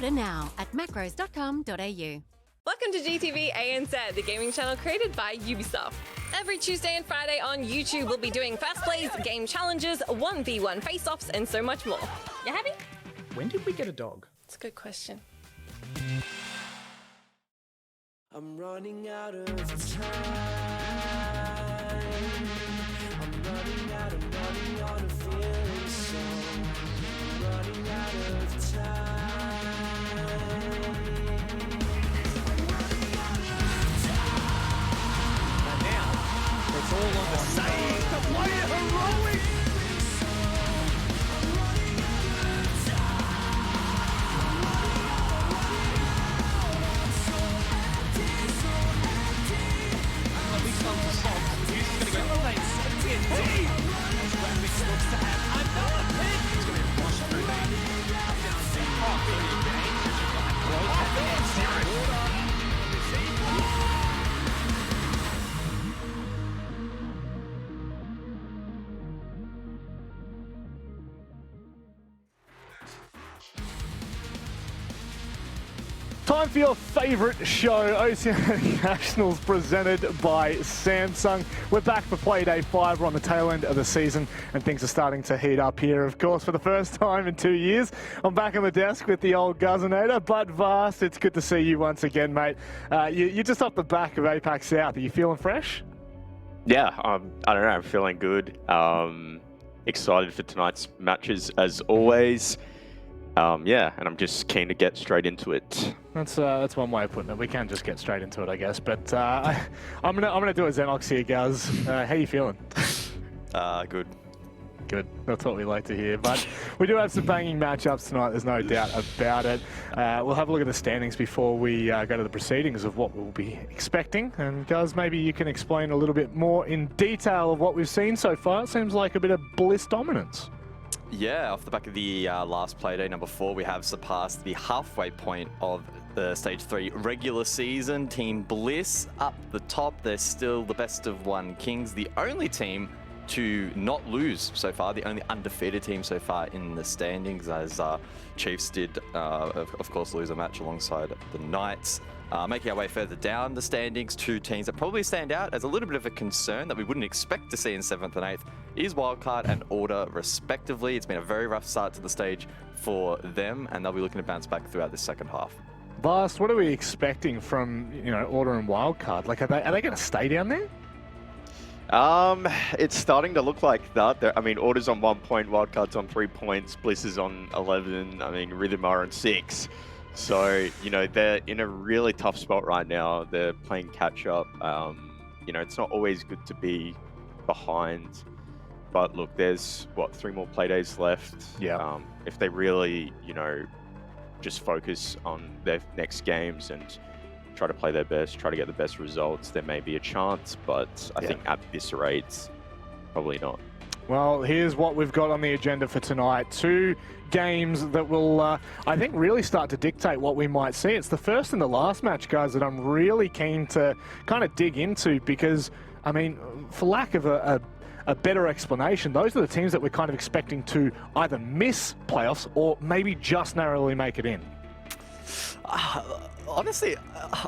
Order now at macros.com.au. Welcome to GTV ANZ, the gaming channel created by Ubisoft. Every Tuesday and Friday on YouTube, we'll be doing fast plays, game challenges, 1v1 face-offs, and so much more. You happy? When did we get a dog? It's a good question. I'm running out of time. I'm running on a feeling song. I'm running out of time. And now, it's all on the save. The player heroic. Time for your favourite show, OCN Nationals, presented by Samsung. We're back for Playday 5. We're on the tail end of the season and things are starting to heat up here. Of course, for the first time in 2 years, I'm back on the desk with the old Guzzinator, but Vast, it's good to see you once again, mate. You're just off the back of APAC South. Are you feeling fresh? Yeah, I don't know, I'm feeling good. Excited for tonight's matches as always. Yeah, and I'm just keen to get straight into it. That's one way of putting it. We can just get straight into it, I guess. But I'm gonna do a Xenox here, Guz. How you feeling? Good. Good. That's what we like to hear. But we do have some banging matchups tonight. There's no doubt about it. We'll have a look at the standings before we go to the proceedings of what we'll be expecting. And Guz, maybe you can explain a little bit more in detail of what we've seen so far. It seems like a bit of Bliss dominance. Yeah, off the back of the last Playday, number 4, we have surpassed the halfway point of the Stage 3 regular season. Team Bliss up the top. They're still the best of 1 Kings, the only team to not lose so far, the only undefeated team so far in the standings, as Chiefs did, of course, lose a match alongside the Knights. Making our way further down the standings, 2 teams that probably stand out as a little bit of a concern that we wouldn't expect to see in 7th and 8th is Wildcard and Order, respectively. It's been a very rough start to the stage for them, and they'll be looking to bounce back throughout this second half. Vast, what are we expecting from Order and Wildcard? Like, are they going to stay down there? It's starting to look like that. I mean, Order's on 1 point, Wildcard's on 3 points, Bliss is on 11. I mean, Rhythm are on 6. So, they're in a really tough spot right now. They're playing catch up. It's not always good to be behind. But look, there's, 3 more Playdays left. Yeah. If they really, just focus on their next games and try to play their best, try to get the best results, there may be a chance. But I think at this rate, probably not. Well, here's what we've got on the agenda for tonight. 2 games that will, I think, really start to dictate what we might see. It's the first and the last match, guys, that I'm really keen to kind of dig into because, I mean, for lack of a better explanation, those are the teams that we're kind of expecting to either miss playoffs or maybe just narrowly make it in. Honestly,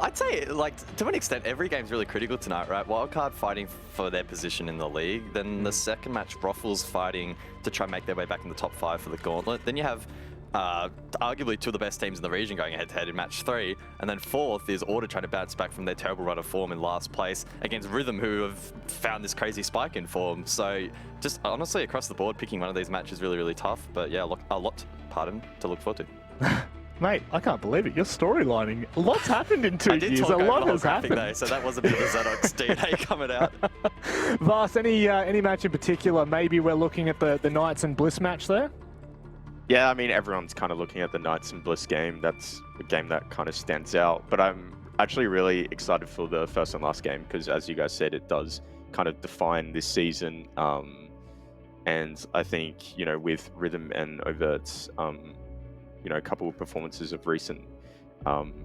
I'd say, to an extent, every game's really critical tonight, right? Wildcard fighting for their position in the league. Then the second match, Brothels fighting to try and make their way back in the top 5 for the gauntlet. Then you have arguably 2 of the best teams in the region going head-to-head in match 3. And then 4th is Order trying to bounce back from their terrible run of form in last place against Rhythm, who have found this crazy spike in form. So just honestly, across the board, picking one of these matches is really, really tough. But yeah, a lot, to look forward to. Mate, I can't believe it. You're storylining. Lots happened in 2 years. A lot has happened. Day, so that was a bit of a Xenox DNA coming out. Vast, any match in particular? Maybe we're looking at the Knights and Bliss match there? Yeah, I mean, everyone's kind of looking at the Knights and Bliss game. That's a game that kind of stands out. But I'm actually really excited for the first and last game because, as you guys said, it does kind of define this season. And I think, with Rhythm and Overt's, a couple of performances of recent,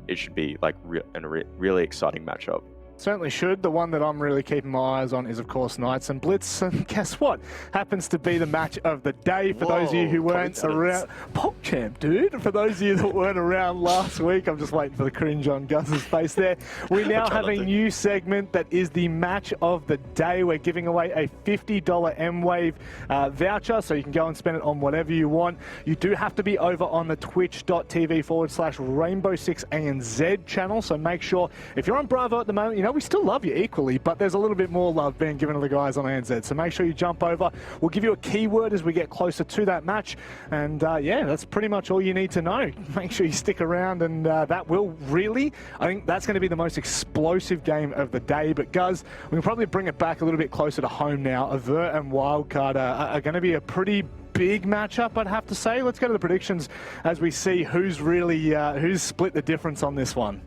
it should be like a really exciting matchup. Certainly should. The one that I'm really keeping my eyes on is, of course, Knights and Blitz. And guess what? Happens to be the match of the day for those of you who weren't around. PogChamp, dude. For those of you that weren't around last week, I'm just waiting for the cringe on Gus's face there. We now have a new segment that is the match of the day. We're giving away a $50 M-Wave voucher, so you can go and spend it on whatever you want. You do have to be over on the twitch.tv/Rainbow6ANZ channel, so make sure, if you're on Bravo at the moment, you know, we still love you equally, but there's a little bit more love being given to the guys on ANZ. So make sure you jump over. We'll give you a keyword as we get closer to that match. And yeah, that's pretty much all you need to know. Make sure you stick around, and that will really, I think that's going to be the most explosive game of the day. But Guz, we can probably bring it back a little bit closer to home now. Overt and Wildcard are going to be a pretty big matchup, I'd have to say. Let's go to the predictions as we see who's really, who's split the difference on this one.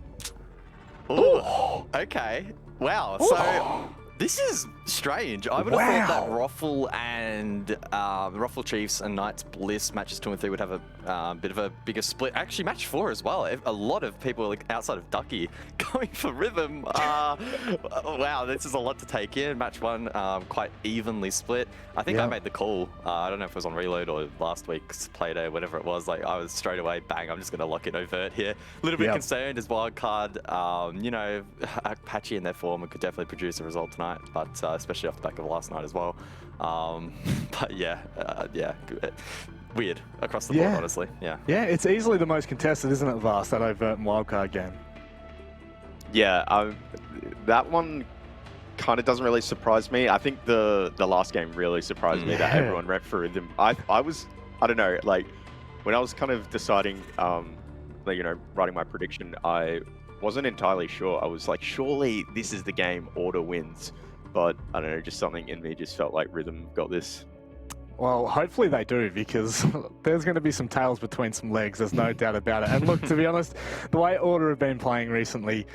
Ooh, okay. Wow. So this is strange. I would have thought that Ruffle and Ruffle Chiefs and Knights Bliss matches 2 and 3 would have a bit of a bigger split. Actually, match 4 as well. A lot of people, like, outside of Ducky, going for Rhythm. Wow, this is a lot to take in. Match 1 quite evenly split. I think I made the call. I don't know if it was on Reload or last week's Playday, whatever it was. Like, I was straight away, bang, I'm just going to lock in Overt here. A little bit concerned as Wildcard, you know, patchy in their form and could definitely produce a result tonight, but especially off the back of last night as well. But yeah, weird across the board, honestly. Yeah, it's easily the most contested, isn't it, Vast, that Overt and Wildcard game? Yeah, that one kind of doesn't really surprise me. I think the last game really surprised me that everyone went for Rhythm. I don't know, like, when I was kind of deciding, like, you know, writing my prediction, I wasn't entirely sure. I was like, surely this is the game Order wins. But I don't know, just something in me just felt like Rhythm got this. Well, hopefully they do, because there's going to be some tails between some legs, there's no doubt about it. And look, to be honest, the way Order have been playing recently,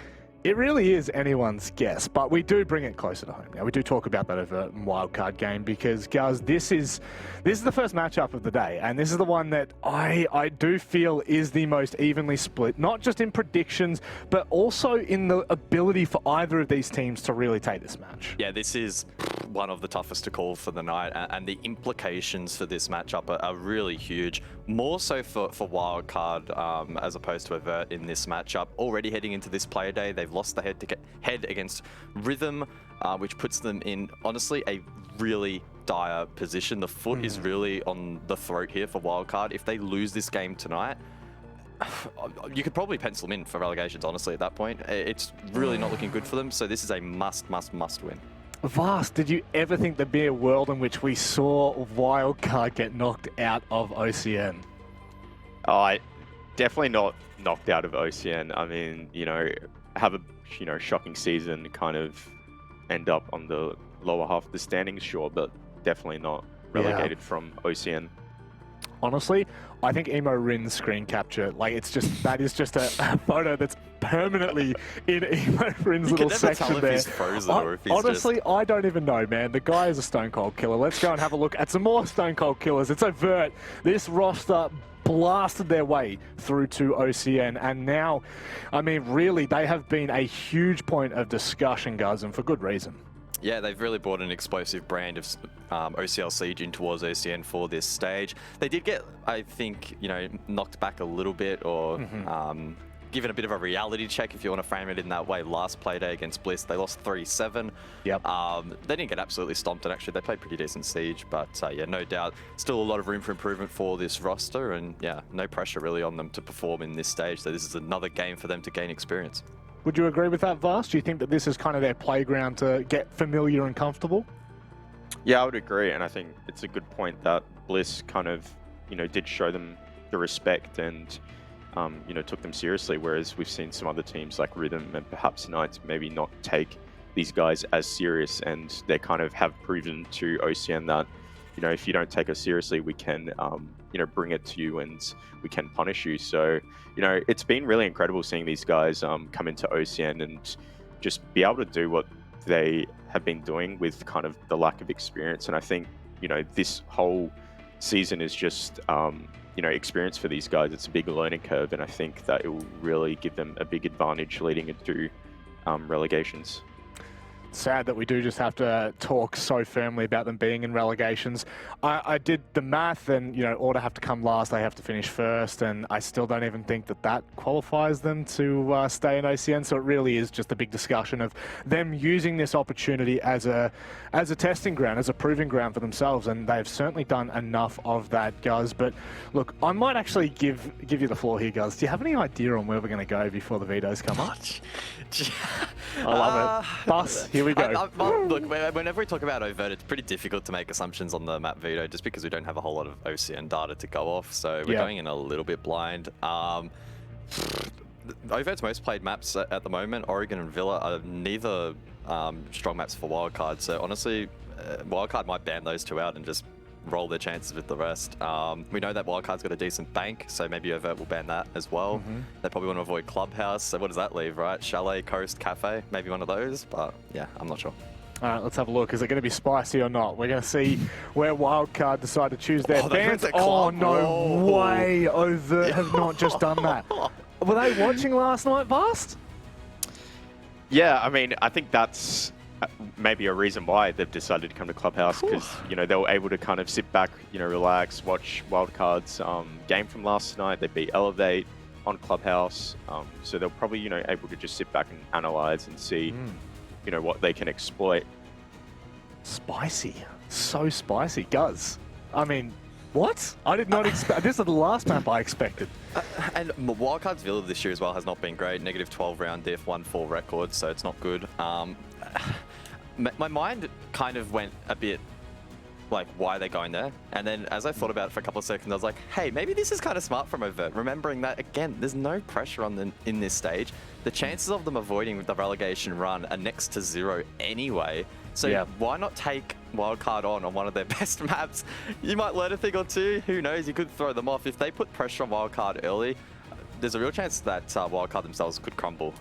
it really is anyone's guess, but we do bring it closer to home now. We do talk about that Overt and Wildcard game because, guys, this is the first matchup of the day, and this is the one that I do feel is the most evenly split, not just in predictions, but also in the ability for either of these teams to really take this match. Yeah, this is one of the toughest to call for the night, and the implications for this matchup are really huge. More so for Wildcard as opposed to Overt in this matchup. Already heading into this play day, they've lost the head against Rhythm, which puts them in, honestly, a really dire position. The foot is really on the throat here for Wildcard. If they lose this game tonight, you could probably pencil them in for relegations, honestly, at that point. It's really not looking good for them, so this is a must win. Vast, did you ever think there'd be a world in which we saw Wildcard get knocked out of OCN? I definitely not knocked out of OCN. I mean, you know, have a shocking season, kind of end up on the lower half of the standings, sure, but definitely not relegated from OCN. Honestly, I think Emo Rin's screen capture, like, it's just, that is just a photo that's permanently in Emo Rin's little section there. He's frozen or if he's honestly, I don't even know, man. The guy is a stone cold killer. Let's go and have a look at some more stone cold killers. It's Overt. This roster blasted their way through to OCN, and now, I mean, really, they have been a huge point of discussion, guys, and for good reason. Yeah, they've really brought an explosive brand of OCL Siege in towards OCN for this stage. They did get, I think, you know, knocked back a little bit, or given a bit of a reality check, if you want to frame it in that way. Last Playday against Bliss, they lost 3-7. Yep. They didn't get absolutely stomped, and actually they played pretty decent Siege, but yeah, no doubt, still a lot of room for improvement for this roster, and yeah, no pressure really on them to perform in this stage, so this is another game for them to gain experience. Would you agree with that, Vast? Do you think that this is kind of their playground to get familiar and comfortable? Yeah, I would agree, and I think it's a good point that Bliss kind of, you know, did show them the respect and, you know, took them seriously, whereas we've seen some other teams like Rhythm and perhaps Knights maybe not take these guys as serious, and they kind of have proven to OCN that, you know, if you don't take us seriously, we can, you know, bring it to you and we can punish you. So, you know, it's been really incredible seeing these guys come into OCN and just be able to do what they have been doing with kind of the lack of experience. And I think, you know, this whole season is just, you know, experience for these guys. It's a big learning curve, and I think that it will really give them a big advantage leading into relegations. Sad that we do just have to talk so firmly about them being in relegations. I did the math, and Order have to come last, they have to finish first, and I still don't even think that qualifies them to stay in OCN. So it really is just a big discussion of them using this opportunity as a testing ground, as a proving ground for themselves, and they've certainly done enough of that, Guz. But look, I might actually give you the floor here, Guz. Do you have any idea on where we're going to go before the vetoes come up? I love it. Bus, here we go. Look, whenever we talk about Overt, it's pretty difficult to make assumptions on the map veto just because we don't have a whole lot of OCN data to go off. So we're going in a little bit blind. Overt's most played maps at the moment, Oregon and Villa, are neither strong maps for Wildcard. So honestly, Wildcard might ban those two out and just roll their chances with the rest. We know that Wildcard's got a decent bank, so maybe Overt will ban that as well. They probably want to avoid Clubhouse, so what does that leave, right? Chalet, Coast, Cafe, maybe one of those, but yeah, I'm not sure. All right, let's have a look. Is it going to be spicy or not? We're going to see where Wildcard decide to choose their bans. Oh, no way. Overt have not just done that. Were they watching last night, Vast? Yeah, I mean, I think that's maybe a reason why they've decided to come to Clubhouse, because they were able to kind of sit back, relax, watch Wildcard's game from last night. They beat Elevate on Clubhouse, so they're probably able to just sit back and analyze and see what they can exploit. Spicy, so spicy, Guz. I mean, what? I did not expect. This is the last map I expected. And Wildcard's Villa this year as well has not been great. -12 round diff, 1-4 record, so it's not good. My mind kind of went a bit like, why are they going there? And then as I thought about it for a couple of seconds, I was like, hey, maybe this is kind of smart from Overt. Remembering that, again, there's no pressure on them in this stage. The chances of them avoiding the relegation run are next to 0 anyway. So why not take Wildcard on one of their best maps? You might learn a thing or two. Who knows? You could throw them off. If they put pressure on Wildcard early, there's a real chance that Wildcard themselves could crumble.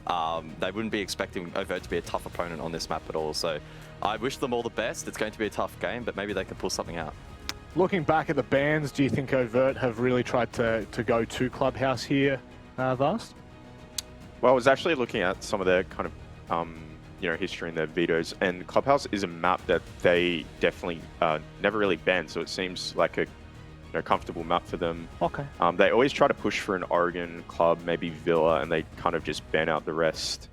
They wouldn't be expecting Overt to be a tough opponent on this map at all. So I wish them all the best. It's going to be a tough game, but maybe they can pull something out. Looking back at the bans, do you think Overt have really tried to go to Clubhouse here, Vast? Well, I was actually looking at some of their kind of history in their vetoes, and Clubhouse is a map that they definitely never really banned, so it seems like a comfortable map for them. Okay. They always try to push for an Oregon club, maybe Villa, and they kind of just ban out the rest.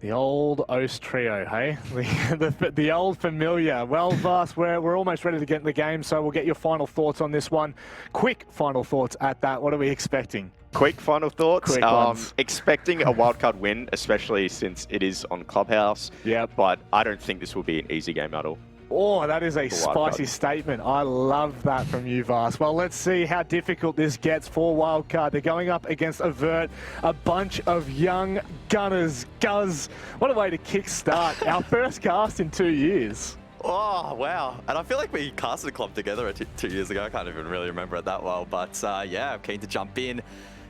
The old OS trio, hey? The old familiar. Well, Vast, we're almost ready to get in the game, so we'll get your final thoughts on this one. Quick final thoughts at that. What are we expecting? Quick final thoughts. Quick ones. Expecting a wildcard win, especially since it is on Clubhouse. Yeah. But I don't think this will be an easy game at all. Oh, that is a spicy statement. I love that from you, Vast. Well, let's see how difficult this gets for Wildcard. They're going up against Overt, a bunch of young gunners. Guz, what a way to kickstart our first cast in 2 years. Oh, wow. And I feel like we casted a club together 2 years ago. I can't even really remember it that well. But yeah, I'm keen to jump in.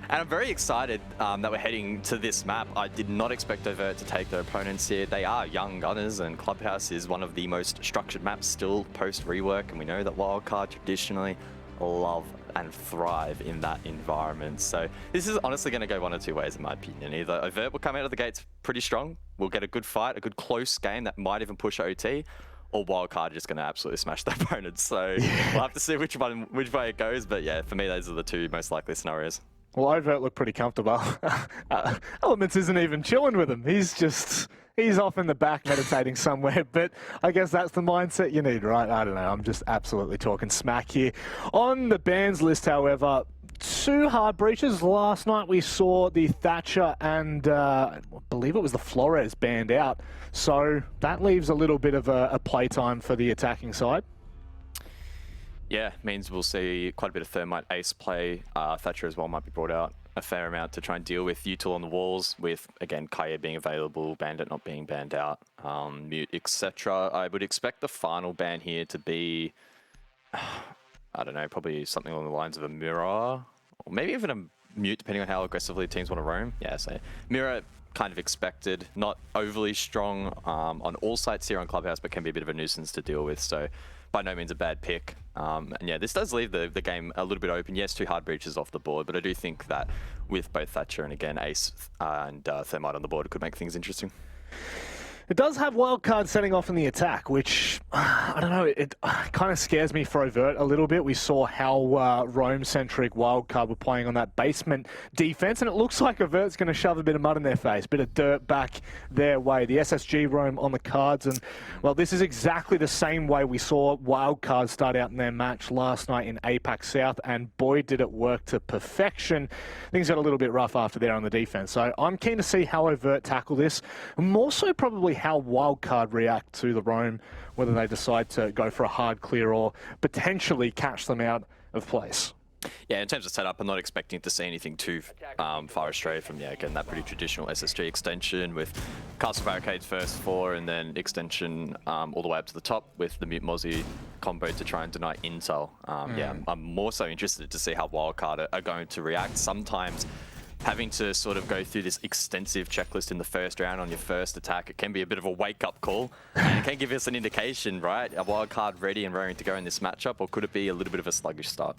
And I'm very excited that we're heading to this map. I did not expect Overt to take their opponents here. They are young gunners, and Clubhouse is one of the most structured maps still post-rework, and we know that Wildcard traditionally love and thrive in that environment. So this is honestly going to go one of two ways, in my opinion. Either Overt will come out of the gates pretty strong, we'll get a good fight, a good close game that might even push OT, or Wildcard are just going to absolutely smash their opponents. So we'll have to see which way it goes. But yeah, for me, those are the two most likely scenarios. Well, Overt looked pretty comfortable. Elements isn't even chilling with him. He's off in the back meditating somewhere, but I guess that's the mindset you need, right? I don't know. I'm just absolutely talking smack here. On the bans list, however, 2 hard breaches. Last night we saw the Thatcher and I believe it was the Flores banned out. So that leaves a little bit of a playtime for the attacking side. Yeah, means we'll see quite a bit of Thermite Ace play. Thatcher as well might be brought out a fair amount to try and deal with Util on the walls, with, again, Kaya being available, Bandit not being banned out, Mute, etc. I would expect the final ban here to be, I don't know, probably something along the lines of a Mirror, or maybe even Mute, depending on how aggressively teams want to roam. Yeah, so Mirror kind of expected, not overly strong on all sites here on Clubhouse, but can be a bit of a nuisance to deal with. So by no means a bad pick. And yeah, this does leave the game a little bit open. Yes, 2 hard breaches off the board, but I do think that with both Thatcher and again Ace and Thermite on the board, it could make things interesting. It does have Wildcard setting off in the attack, which, I don't know, it kind of scares me for Overt a little bit. We saw how roam-centric Wildcard were playing on that basement defense, and it looks like Overt's going to shove a bit of mud in their face, a bit of dirt back their way. The SSG roam on the cards, and, well, this is exactly the same way we saw Wildcard start out in their match last night in APAC South, and boy, did it work to perfection. Things got a little bit rough after there on the defense, so I'm keen to see how Overt tackle this, more so probably how Wildcard react to the roam, whether they decide to go for a hard clear or potentially catch them out of place. Yeah, in terms of setup, I'm not expecting to see anything too far astray from, yeah, again, that pretty traditional SSG extension with Castle Barricades first 4 and then extension all the way up to the top with the Mute Mozzie combo to try and deny intel. Yeah, I'm more so interested to see how Wildcard are going to react. Sometimes having to sort of go through this extensive checklist in the first round on your first attack, it can be a bit of a wake-up call, and it can give us an indication, right? A Wildcard ready and raring to go in this matchup, or could it be a little bit of a sluggish start?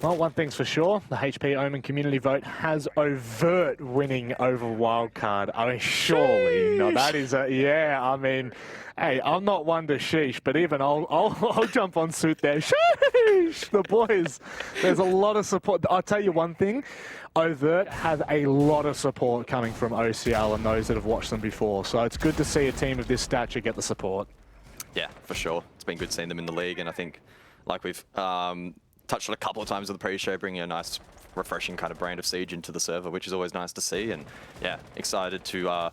Well, one thing's for sure, the HP Omen community vote has Overt winning over Wildcard. I mean, surely, no, that is a, yeah, I mean, hey, I'm not one to sheesh, but even I'll jump on suit there. Sheesh! The boys, there's a lot of support. I'll tell you one thing, Overt have a lot of support coming from OCL and those that have watched them before. So it's good to see a team of this stature get the support. Yeah, for sure. It's been good seeing them in the league, and I think, like we've touched on a couple of times with the pre-show, bringing a nice, refreshing kind of brand of Siege into the server, which is always nice to see. And yeah, excited to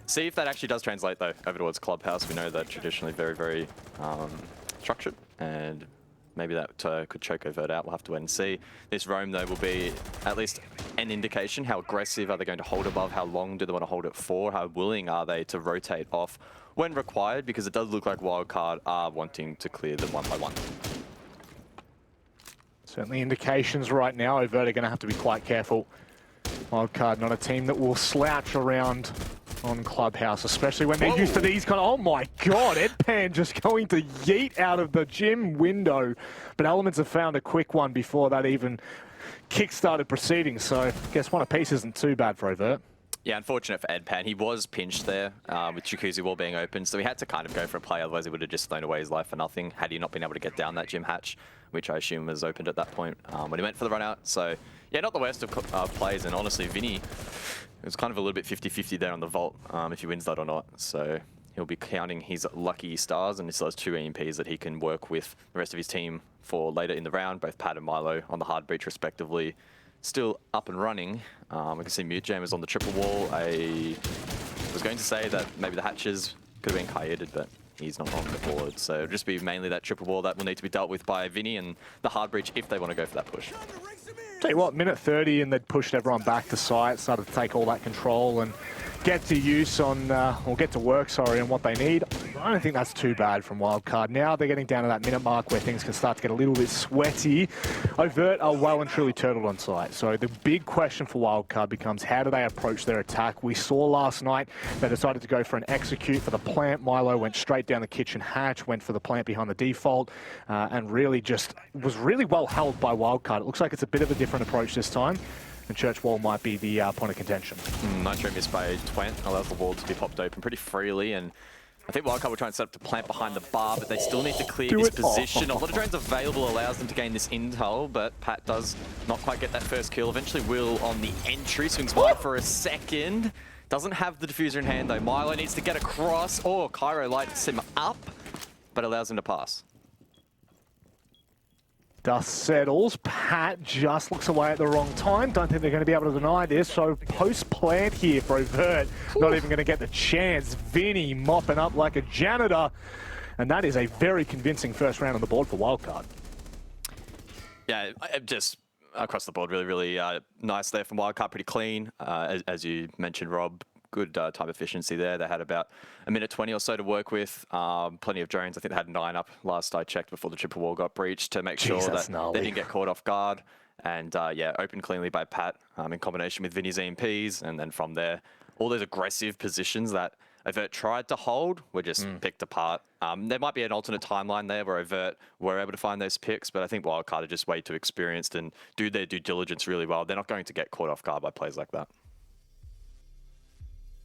see if that actually does translate, though, over towards Clubhouse. We know that traditionally very, very structured, and maybe that could choke Overt out. We'll have to wait and see. This roam, though, will be at least an indication. How aggressive are they going to hold above? How long do they want to hold it for? How willing are they to rotate off when required? Because it does look like Wildcard are wanting to clear them one by one. Certainly indications right now, Overt are going to have to be quite careful. Wildcard, not a team that will slouch around on Clubhouse, especially when they're used to these kind of, oh my god, Edpan just going to yeet out of the gym window. But Elements have found a quick one before that even kick-started proceedings, so I guess one apiece isn't too bad for Overt. Yeah, unfortunate for Edpan. He was pinched there with Jacuzzi wall being open, so he had to kind of go for a play, otherwise he would have just thrown away his life for nothing had he not been able to get down that gym hatch, which I assume was opened at that point when he went for the run out. So yeah, not the worst of plays, and honestly, Vinny, it was kind of a little bit 50-50 there on the vault if he wins that or not. So he'll be counting his lucky stars, and he still has 2 EMPs that he can work with the rest of his team for later in the round, both Pat and Milo on the hard breach respectively. Still up and running. We can see Mute Jam is on the triple wall. I was going to say that maybe the hatches could have been kite-ed, but he's not on the board. So it'll just be mainly that triple wall that will need to be dealt with by Vinny and the hard breach if they want to go for that push. Tell you what, minute 30 and they'd pushed everyone back to site, started to take all that control and get to use on, or get to work, sorry, on what they need. I don't think that's too bad from Wildcard. Now they're getting down to that minute mark where things can start to get a little bit sweaty. Overt are well and truly turtled on site. So the big question for Wildcard becomes, how do they approach their attack? We saw last night they decided to go for an execute for the plant. Milo went straight down the kitchen hatch, went for the plant behind the default, and really just was really well held by Wildcard. It looks like it's a bit of a different approach this time. And Church Wall might be the point of contention. Nitro missed by Twent, allows the wall to be popped open pretty freely, and I think Wildcard will try and set up the plant behind the bar, but they still need to clear this position. A lot of drones available allows them to gain this intel, but Pat does not quite get that first kill. Eventually Will on the entry, swings wide for a second. Doesn't have the diffuser in hand though. Milo needs to get across. Oh, Cairo lights him up, but allows him to pass. Dust settles. Pat just looks away at the wrong time. Don't think they're going to be able to deny this. So post-plant here for Overt. Not even going to get the chance. Vinny mopping up like a janitor. And that is a very convincing first round on the board for Wildcard. Yeah, just across the board, really, really nice there from Wildcard. Pretty clean. As you mentioned, Rob, good time efficiency there. They had about a minute 20 or so to work with. Plenty of drones. I think they had 9 up last I checked before the triple wall got breached to make sure that they didn't get caught off guard. And yeah, opened cleanly by Pat in combination with Vinny's EMPs. And then from there, all those aggressive positions that Overt tried to hold were just picked apart. There might be an alternate timeline there where Overt were able to find those picks, but I think Wildcard are just way too experienced and do their due diligence really well. They're not going to get caught off guard by plays like that.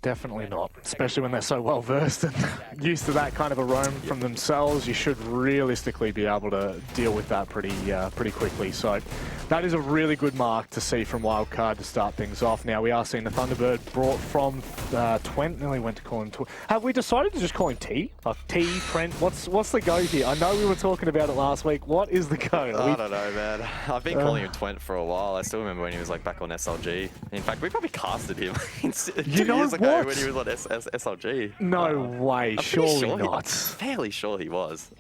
Definitely not, especially when they're so well versed and used to that kind of a roam from themselves. You should realistically be able to deal with that pretty quickly. So that is a really good mark to see from Wildcard to start things off. Now we are seeing the Thunderbird brought from Twent. Nearly went to call him Have we decided to just call him T? Like T, Trent? What's the go here? I know we were talking about it last week. What is the go? I don't know, man. I've been calling him Twent for a while. I still remember when he was like back on SLG. In fact, we probably casted him 2 years ago when he was on SLG. No way, surely not. Fairly sure he was.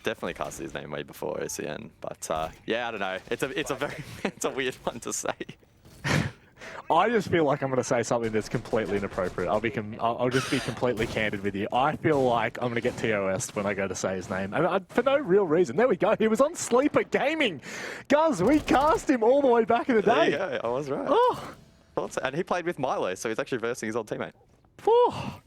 Definitely casted his name way before OCN, but yeah, I don't know. It's a weird one to say. I just feel like I'm going to say something that's completely inappropriate. I'll just be completely candid with you. I feel like I'm going to get TOS'd when I go to say his name, and for no real reason. There we go. He was on Sleeper Gaming. Guz, we cast him all the way back in the day. There you go. I was right. Oh. And he played with Milo, so he's actually versing his old teammate. Oh.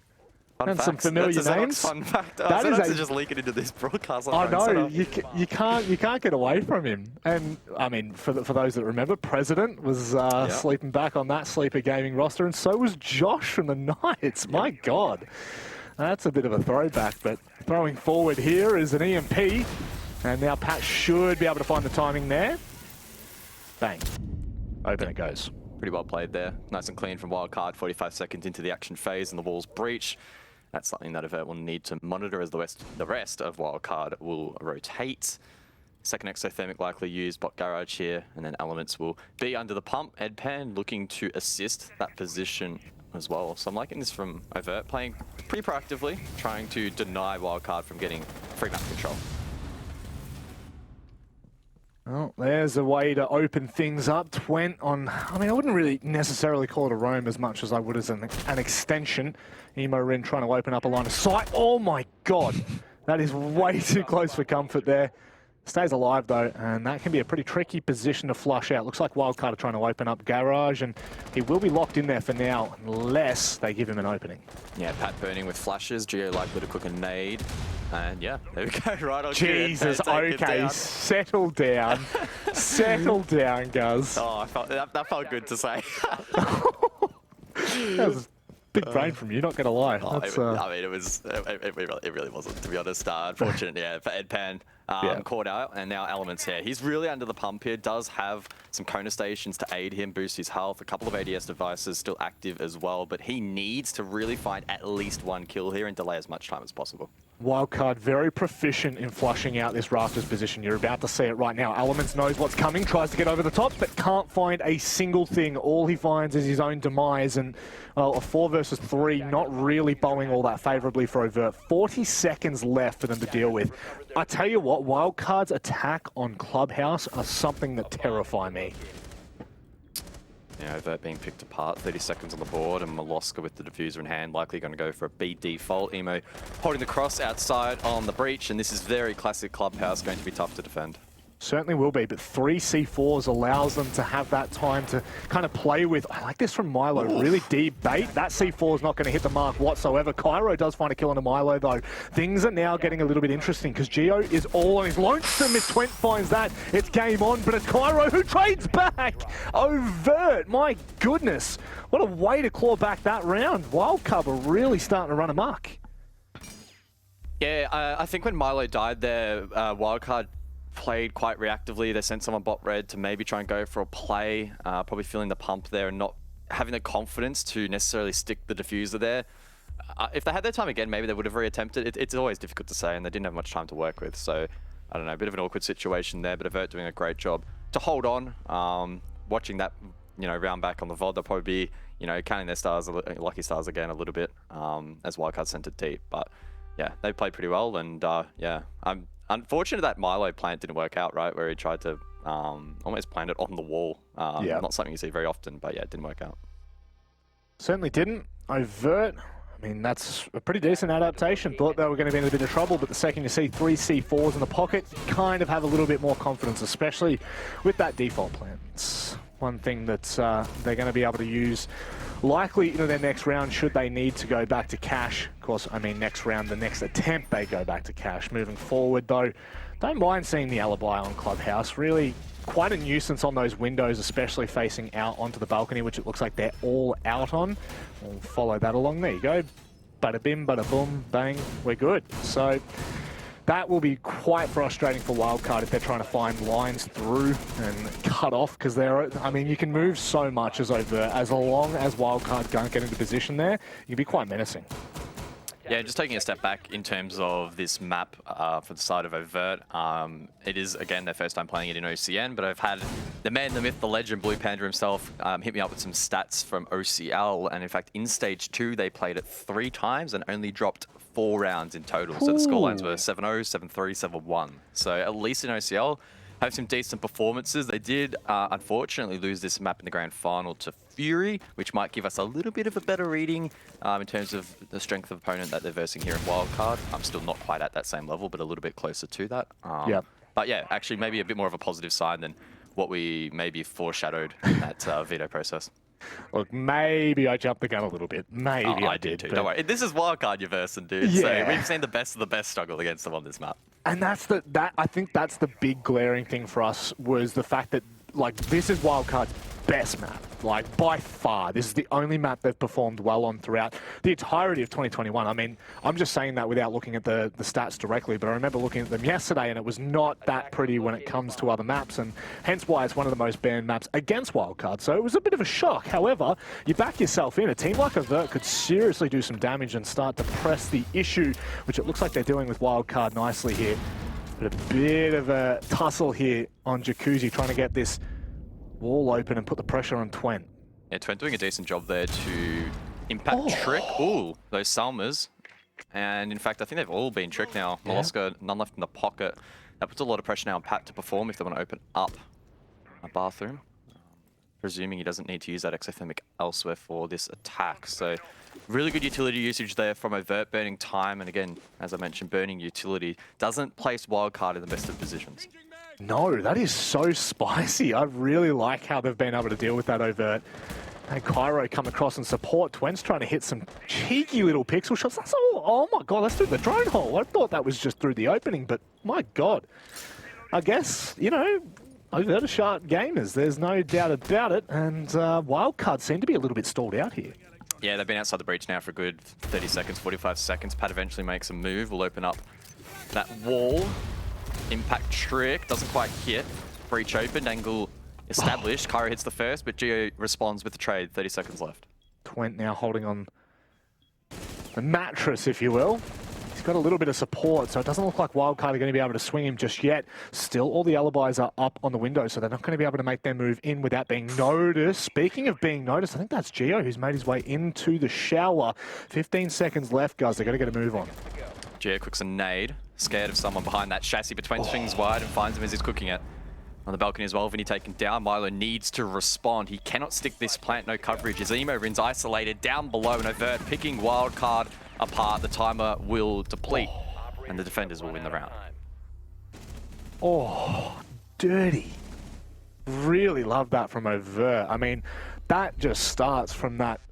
And some familiar names. Fun fact. That is just leak it into this broadcast. I know, you can't get away from him. And I mean, for those that remember, President was sleeping back on that Sleeper Gaming roster, and so was Josh from the Knights. My God, that's a bit of a throwback. But throwing forward here is an EMP, and now Pat should be able to find the timing there. Bang, open it goes. Pretty well played there. Nice and clean from Wildcard. 45 seconds into the action phase and the walls breach. That's something that Overt will need to monitor as the rest of Wildcard will rotate. Second exothermic likely used, bot garage here, and then Elements will be under the pump. Edpan looking to assist that position as well. So I'm liking this from Overt, playing pretty proactively, trying to deny Wildcard from getting free map control. Well, there's a way to open things up. Twent on, I mean, I wouldn't really necessarily call it a roam as much as I would as an extension. Emo Rin trying to open up a line of sight. Oh my God, that is way too close for comfort there. Stays alive though, and that can be a pretty tricky position to flush out. Looks like Wildcard are trying to open up garage, and he will be locked in there for now, unless they give him an opening. Yeah, Pat burning with flashes. Geo likely to cook a nade. And yeah, there we go, right on. Jesus, okay, settle down. Settle down, Guz. Oh, that felt good to say. That was big brain from you, not going to lie. Oh, I mean, it really wasn't, to be honest. Unfortunate, yeah, for Edpan. Caught out, and now Elements here. He's really under the pump here, does have some Kona stations to aid him, boost his health, a couple of ADS devices still active as well, but he needs to really find at least one kill here and delay as much time as possible. Wildcard very proficient in flushing out this Rafters position. You're about to see it right now. Elements knows what's coming, tries to get over the top, but can't find a single thing. All he finds is his own demise, and well, a 4 versus 3, not really bowing all that favorably for Overt. 40 seconds left for them to deal with. I tell you what, Wildcard's attack on Clubhouse are something that terrify me. Yeah, Overt being picked apart, 30 seconds on the board, and Maloska with the diffuser in hand, likely going to go for a B default. Emo holding the cross outside on the breach, and this is very classic Clubhouse, going to be tough to defend. Certainly will be, but 3 C4s allows them to have that time to kind of play with. I like this from Milo, really deep bait. That C4 is not going to hit the mark whatsoever. Cairo does find a kill on a Milo though. Things are now getting a little bit interesting because Geo is all on his lonesome. If Twent finds that, it's game on, but it's Cairo who trades back. Overt, my goodness. What a way to claw back that round. Wildcard are really starting to run amok. Yeah, I think when Milo died there, Wildcard played quite reactively. They sent someone bot red to maybe try and go for a play, probably feeling the pump there and not having the confidence to necessarily stick the diffuser there. If they had their time again, maybe they would have reattempted it. It's always difficult to say, and they didn't have much time to work with. So, I don't know, a bit of an awkward situation there, but Overt doing a great job to hold on. Watching that, round back on the VOD, they'll probably be, counting their stars, lucky stars again a little bit, as Wildcard sent it deep. But yeah, they played pretty well, and yeah, I'm unfortunate that Milo plant didn't work out, right? Where he tried to almost plant it on the wall. Not something you see very often, but yeah, it didn't work out. Certainly didn't. Overt, I mean, that's a pretty decent adaptation. Thought they were going to be in a bit of trouble, but the second you see 3 C4s in the pocket, you kind of have a little bit more confidence, especially with that default plan. It's one thing that they're going to be able to use likely into their next round should they need to go back to cash. Of course, I mean next round, the next attempt they go back to cash. Moving forward though, don't mind seeing the alibi on Clubhouse. Really quite a nuisance on those windows, especially facing out onto the balcony, which it looks like they're all out on. We'll follow that along. There you go. Bada bim, bada boom, bang, we're good. So that will be quite frustrating for Wildcard if they're trying to find lines through and cut off, because I mean, you can move so much as Overt. As long as Wildcard can't get into position there, you can be quite menacing. Yeah, just taking a step back in terms of this map for the side of Overt. It is, again, their first time playing it in OCN, but I've had the man, the myth, the legend, Blue Panda himself hit me up with some stats from OCL, and in fact, in Stage 2, they played it 3 times and only dropped 4 rounds in total. So the scorelines were 7-0, 7-3, 7-1. So at least in OCL, have some decent performances. They did, unfortunately, lose this map in the grand final to Fury, which might give us a little bit of a better reading in terms of the strength of opponent that they're versing here in Wildcard. I'm still not quite at that same level, but a little bit closer to that. But yeah, actually maybe a bit more of a positive sign than what we maybe foreshadowed in that veto process. Look, maybe I jumped the gun a little bit. Maybe I did too. But... Don't worry. This is Wildcard you're versing, dude. Yeah. So we've seen the best of the best struggle against them on this map. And that's I think that's the big glaring thing for us, was the fact that, like, this is Wildcard's best map. Like, by far. This is the only map they've performed well on throughout the entirety of 2021. I mean, I'm just saying that without looking at the stats directly, but I remember looking at them yesterday, and it was not that pretty when it comes to other maps, and hence why it's one of the most banned maps against Wildcard. So it was a bit of a shock. However, you back yourself in. A team like Overt could seriously do some damage and start to press the issue, which it looks like they're doing with Wildcard nicely here. But a bit of a tussle here on Jacuzzi, trying to get this wall open and put the pressure on Twent. Yeah, Twent doing a decent job there to impact trick. Ooh, those Salmas. And in fact, I think they've all been tricked now. Yeah. Molosca, none left in the pocket. That puts a lot of pressure now on Pat to perform if they want to open up a bathroom. Presuming he doesn't need to use that exothermic elsewhere for this attack. So really good utility usage there from Overt, burning time. And again, as I mentioned, burning utility doesn't place Wildcard in the best of positions. No, that is so spicy. I really like how they've been able to deal with that Overt. And Cairo come across and support. Twent's trying to hit some cheeky little pixel shots. That's all, oh my god, that's through the drone hole. I thought that was just through the opening, but my god. I guess, you know, Overt are sharp gamers. There's no doubt about it. And Wildcard seem to be a little bit stalled out here. Yeah, they've been outside the breach now for a good 30 seconds, 45 seconds. Pat eventually makes a move. We'll open up that wall. Impact trick, doesn't quite hit. Breach opened, angle established. Cairo hits the first, but Geo responds with the trade. 30 seconds left. Twent now holding on the mattress, if you will. He's got a little bit of support, so it doesn't look like Wildcard are going to be able to swing him just yet. Still, all the alibis are up on the window, so they're not going to be able to make their move in without being noticed. Speaking of being noticed, I think that's Geo who's made his way into the shower. 15 seconds left, guys. They've got to get a move on. Geo cooks a nade. Scared of someone behind that chassis, but Twent swings wide and finds him as he's cooking it. On the balcony as well, Vinny taken down. Milo needs to respond. He cannot stick this plant, no coverage. As Emo Rin's isolated down below, and Overt picking Wildcard apart. The timer will deplete, and the defenders will win the round. Oh, dirty. Really love that from Overt. I mean, that just starts from that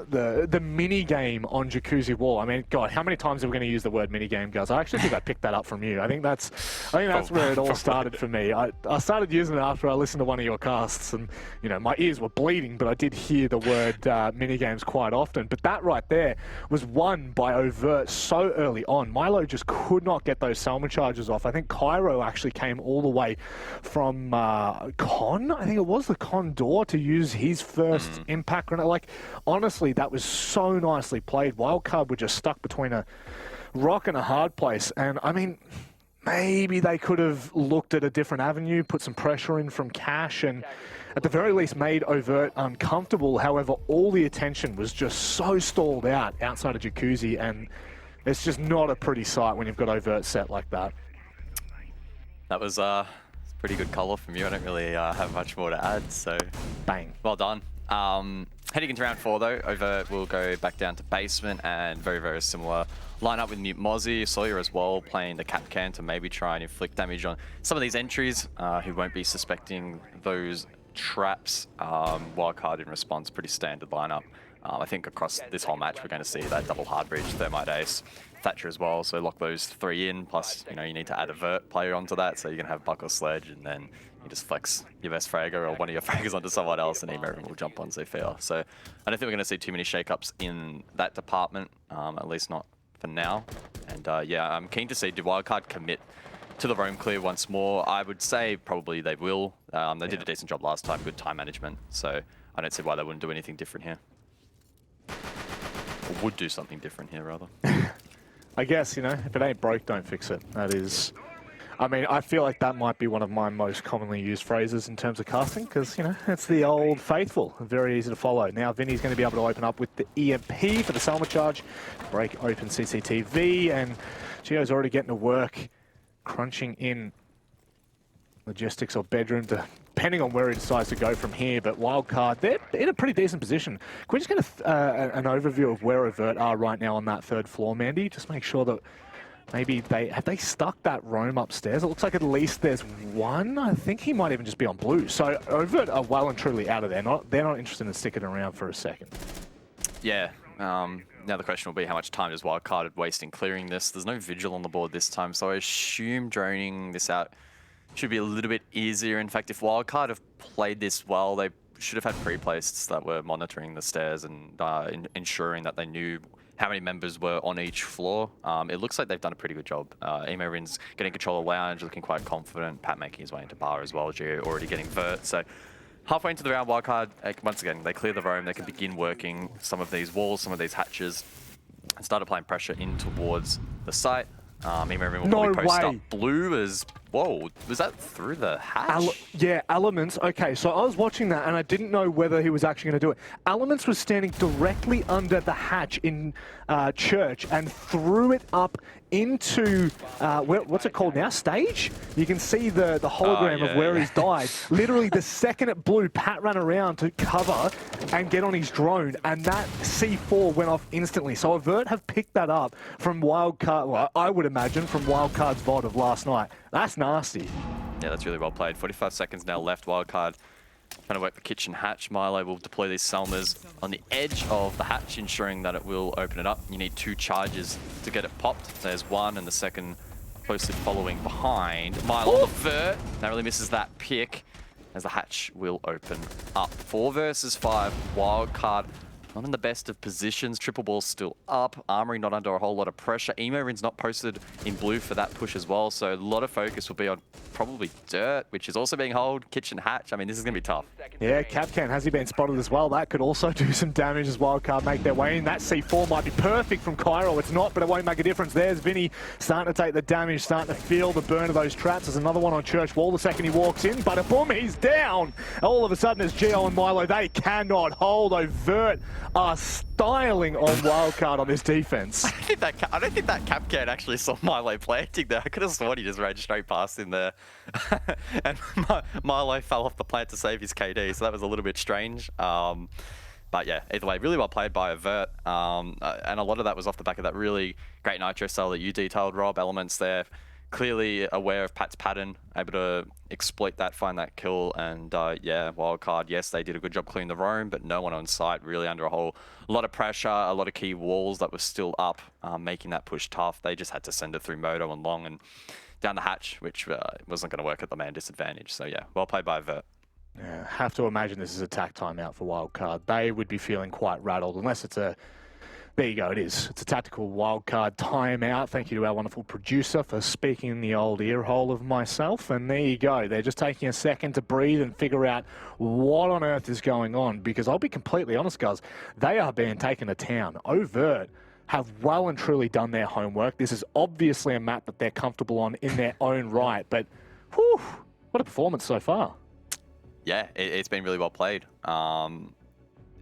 the mini game on Jacuzzi Wall. I mean, God, how many times are we going to use the word mini game, guys? I actually think I picked that up from you. I think that's where it all started for me. I started using it after I listened to one of your casts, and you know, my ears were bleeding, but I did hear the word mini games quite often. But that right there was won by Overt so early on. Milo just could not get those Salmon charges off. I think Cairo actually came all the way from Con. I think it was the Con door to use his first impact grenade. Like, honestly, that was so nicely played. Wildcard were just stuck between a rock and a hard place. And I mean, maybe they could have looked at a different avenue, put some pressure in from Cash, and at the very least made Overt uncomfortable. However, all the attention was just so stalled out outside of Jacuzzi, and it's just not a pretty sight when you've got Overt set like that. That was pretty good colour from you. I don't really have much more to add, so bang. Well done. Heading into round 4 though, Overt will go back down to basement and very similar lineup with Mute Mozzie, Sawyer as well, playing the Capcan to maybe try and inflict damage on some of these entries who won't be suspecting those traps. Wildcard in response, pretty standard lineup. I think across this whole match we're going to see that double hard bridge, Thermite Ace, Thatcher as well, so lock those 3 in, plus you need to add a Vert player onto that, so you're going to have Buck or Sledge, and then you just flex your best fragger or one of your fraggers onto someone else and Emo will jump on Zephyr. So I don't think we're going to see too many shakeups in that department, at least not for now. And yeah, I'm keen to see, do Wildcard commit to the roam clear once more? I would say probably they will. They did a decent job last time, good time management, so I don't see why they wouldn't do anything different here. Or would do something different here, rather. I guess, if it ain't broke, don't fix it. That is... I mean, I feel like that might be one of my most commonly used phrases in terms of casting, because, it's the old faithful, very easy to follow. Now, Vinny's going to be able to open up with the EMP for the Selma charge, break open CCTV, and Gio's already getting to work, crunching in logistics or bedroom, depending on where he decides to go from here. But Wildcard, they're in a pretty decent position. Can we just get an overview of where Overt are right now on that 3rd floor, Mandy? Just make sure that maybe have they stuck that roam upstairs? It looks like at least there's one. I think he might even just be on blue. So Overt are well and truly out of there. They're not interested in sticking around for a second. Yeah. Now the question will be how much time does Wildcard waste in clearing this? There's no vigil on the board this time, so I assume droning this out should be a little bit easier. In fact, if Wildcard have played this well, they should have had pre-places that were monitoring the stairs and ensuring that they knew how many members were on each floor. It looks like they've done a pretty good job. Emo Rin's getting control of lounge, looking quite confident. Pat making his way into bar as well. Gio already getting vert. So halfway into the round, Wildcard, once again, they clear the roam. They can begin working some of these walls, some of these hatches, and start applying pressure in towards the site. Emo Rin will probably post up blue as... Whoa, was that through the hatch? Yeah, Elements. Okay, so I was watching that and I didn't know whether he was actually going to do it. Elements was standing directly under the hatch in church and threw it up into, what's it called now? Stage? You can see the hologram of where he's died. Literally, the second it blew, Pat ran around to cover and get on his drone, and that C4 went off instantly. So Overt have picked that up from Wildcard, well, I would imagine, from Wildcard's VOD of last night. That's nasty. Yeah, that's really well played. 45 seconds now left. Wildcard trying to work the kitchen hatch. Milo will deploy these Selmas on the edge of the hatch, ensuring that it will open it up. You need 2 charges to get it popped. There's one, and the second closely following behind. Milo on the vert. Narrowly misses that pick as the hatch will open up. 4 versus 5. Wildcard not in the best of positions. Triple ball still up. Armory not under a whole lot of pressure. Emo Rin's not posted in blue for that push as well. So a lot of focus will be on probably dirt, which is also being held. Kitchen hatch. I mean, this is going to be tough. Yeah, Capcan, has he been spotted as well? That could also do some damage as Wildcard make their way in. That C4 might be perfect from Cairo. It's not, but it won't make a difference. There's Vinny starting to take the damage, starting to feel the burn of those traps. There's another one on Church Wall the second he walks in, but boom, he's down. All of a sudden, it's Gio and Milo. They cannot hold. Overt are styling on Wildcard on this defense. I don't think that Capcan actually saw Milo planting there. I could have sworn he just ran straight past him there. And Milo fell off the plant to save his KD, so that was a little bit strange. But yeah, either way, really well played by Overt. And a lot of that was off the back of that really great Nitro cell that you detailed, Rob. Elements there. Clearly aware of Pat's pattern, able to exploit that, find that kill, and yeah, Wildcard, yes, they did a good job clearing the roam, but no one on site, really under a whole lot of pressure, a lot of key walls that were still up, making that push tough. They just had to send it through Moto and Long and down the hatch, which wasn't going to work at the man disadvantage. So yeah, well played by Vert. Yeah, have to imagine this is a tack timeout for Wildcard. They would be feeling quite rattled, unless it's a... There you go, it is. It's a tactical Wildcard timeout. Thank you to our wonderful producer for speaking in the old ear hole of myself. And there you go. They're just taking a second to breathe and figure out what on earth is going on. Because I'll be completely honest, guys, they are being taken to town. Overt have well and truly done their homework. This is obviously a map that they're comfortable on in their own right. But, whew, what a performance so far. Yeah, it's been really well played.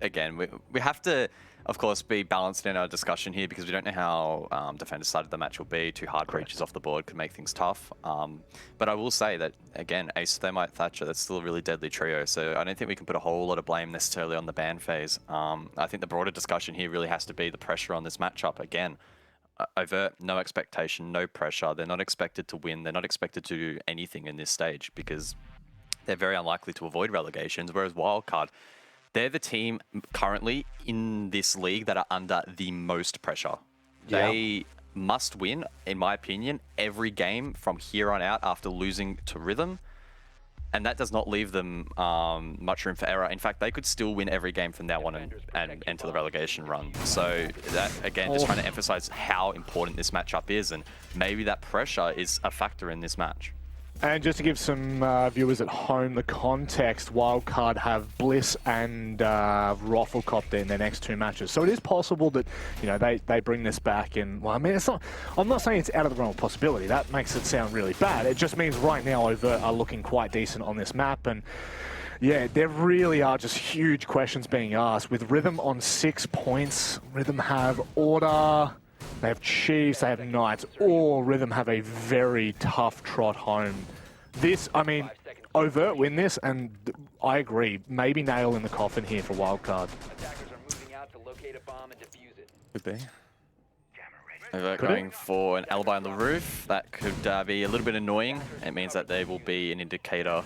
again, we have to, of course, be balanced in our discussion here because we don't know how defenders started the match will be. 2 hard breaches off the board could make things tough. But I will say that, again, Ace, Thermite, Thatcher, that's still a really deadly trio. So I don't think we can put a whole lot of blame necessarily on the ban phase. I think the broader discussion here really has to be the pressure on this matchup. Again, Overt, no expectation, no pressure. They're not expected to win. They're not expected to do anything in this stage because they're very unlikely to avoid relegations, whereas Wildcard, they're the team currently in this league that are under the most pressure. Yeah. They must win, in my opinion, every game from here on out after losing to Rhythm. And that does not leave them much room for error. In fact, they could still win every game from now on and enter the relegation run. So that, again, just trying to emphasize how important this matchup is. And maybe that pressure is a factor in this match. And just to give some viewers at home the context, Wildcard have Bliss and Roffelcopter in their next 2 matches. So it is possible that, you know, they bring this back. And, well, I mean, it's not, I'm not saying it's out of the realm of possibility. That makes it sound really bad. It just means right now Overt are looking quite decent on this map. And yeah, there really are just huge questions being asked. With Rhythm on 6 points, Rhythm have Order, they have Chiefs, they have Knights, or Rhythm have a very tough trot home. This, I mean, Overt win this, and I agree, maybe nail in the coffin here for Wildcard. Could be. Overt going for an alibi on the roof. That could be a little bit annoying. It means that they will be an indicator.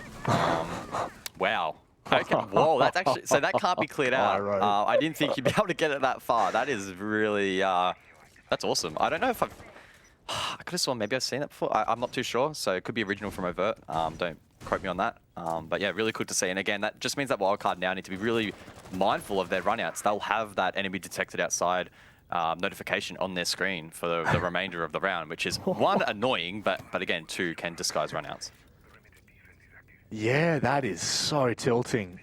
Wow. Okay, whoa, that's actually, so that can't be cleared out. I didn't think you'd be able to get it that far. That is really, that's awesome. I don't know if I could have sworn maybe I've seen that before. I'm not too sure, so it could be original from Overt. Don't quote me on that. But yeah, really cool to see. And again, that just means that Wildcard now need to be really mindful of their runouts. They'll have that enemy detected outside notification on their screen for the remainder of the round, which is 1, annoying, but again, 2, can disguise runouts. Yeah, that is so tilting.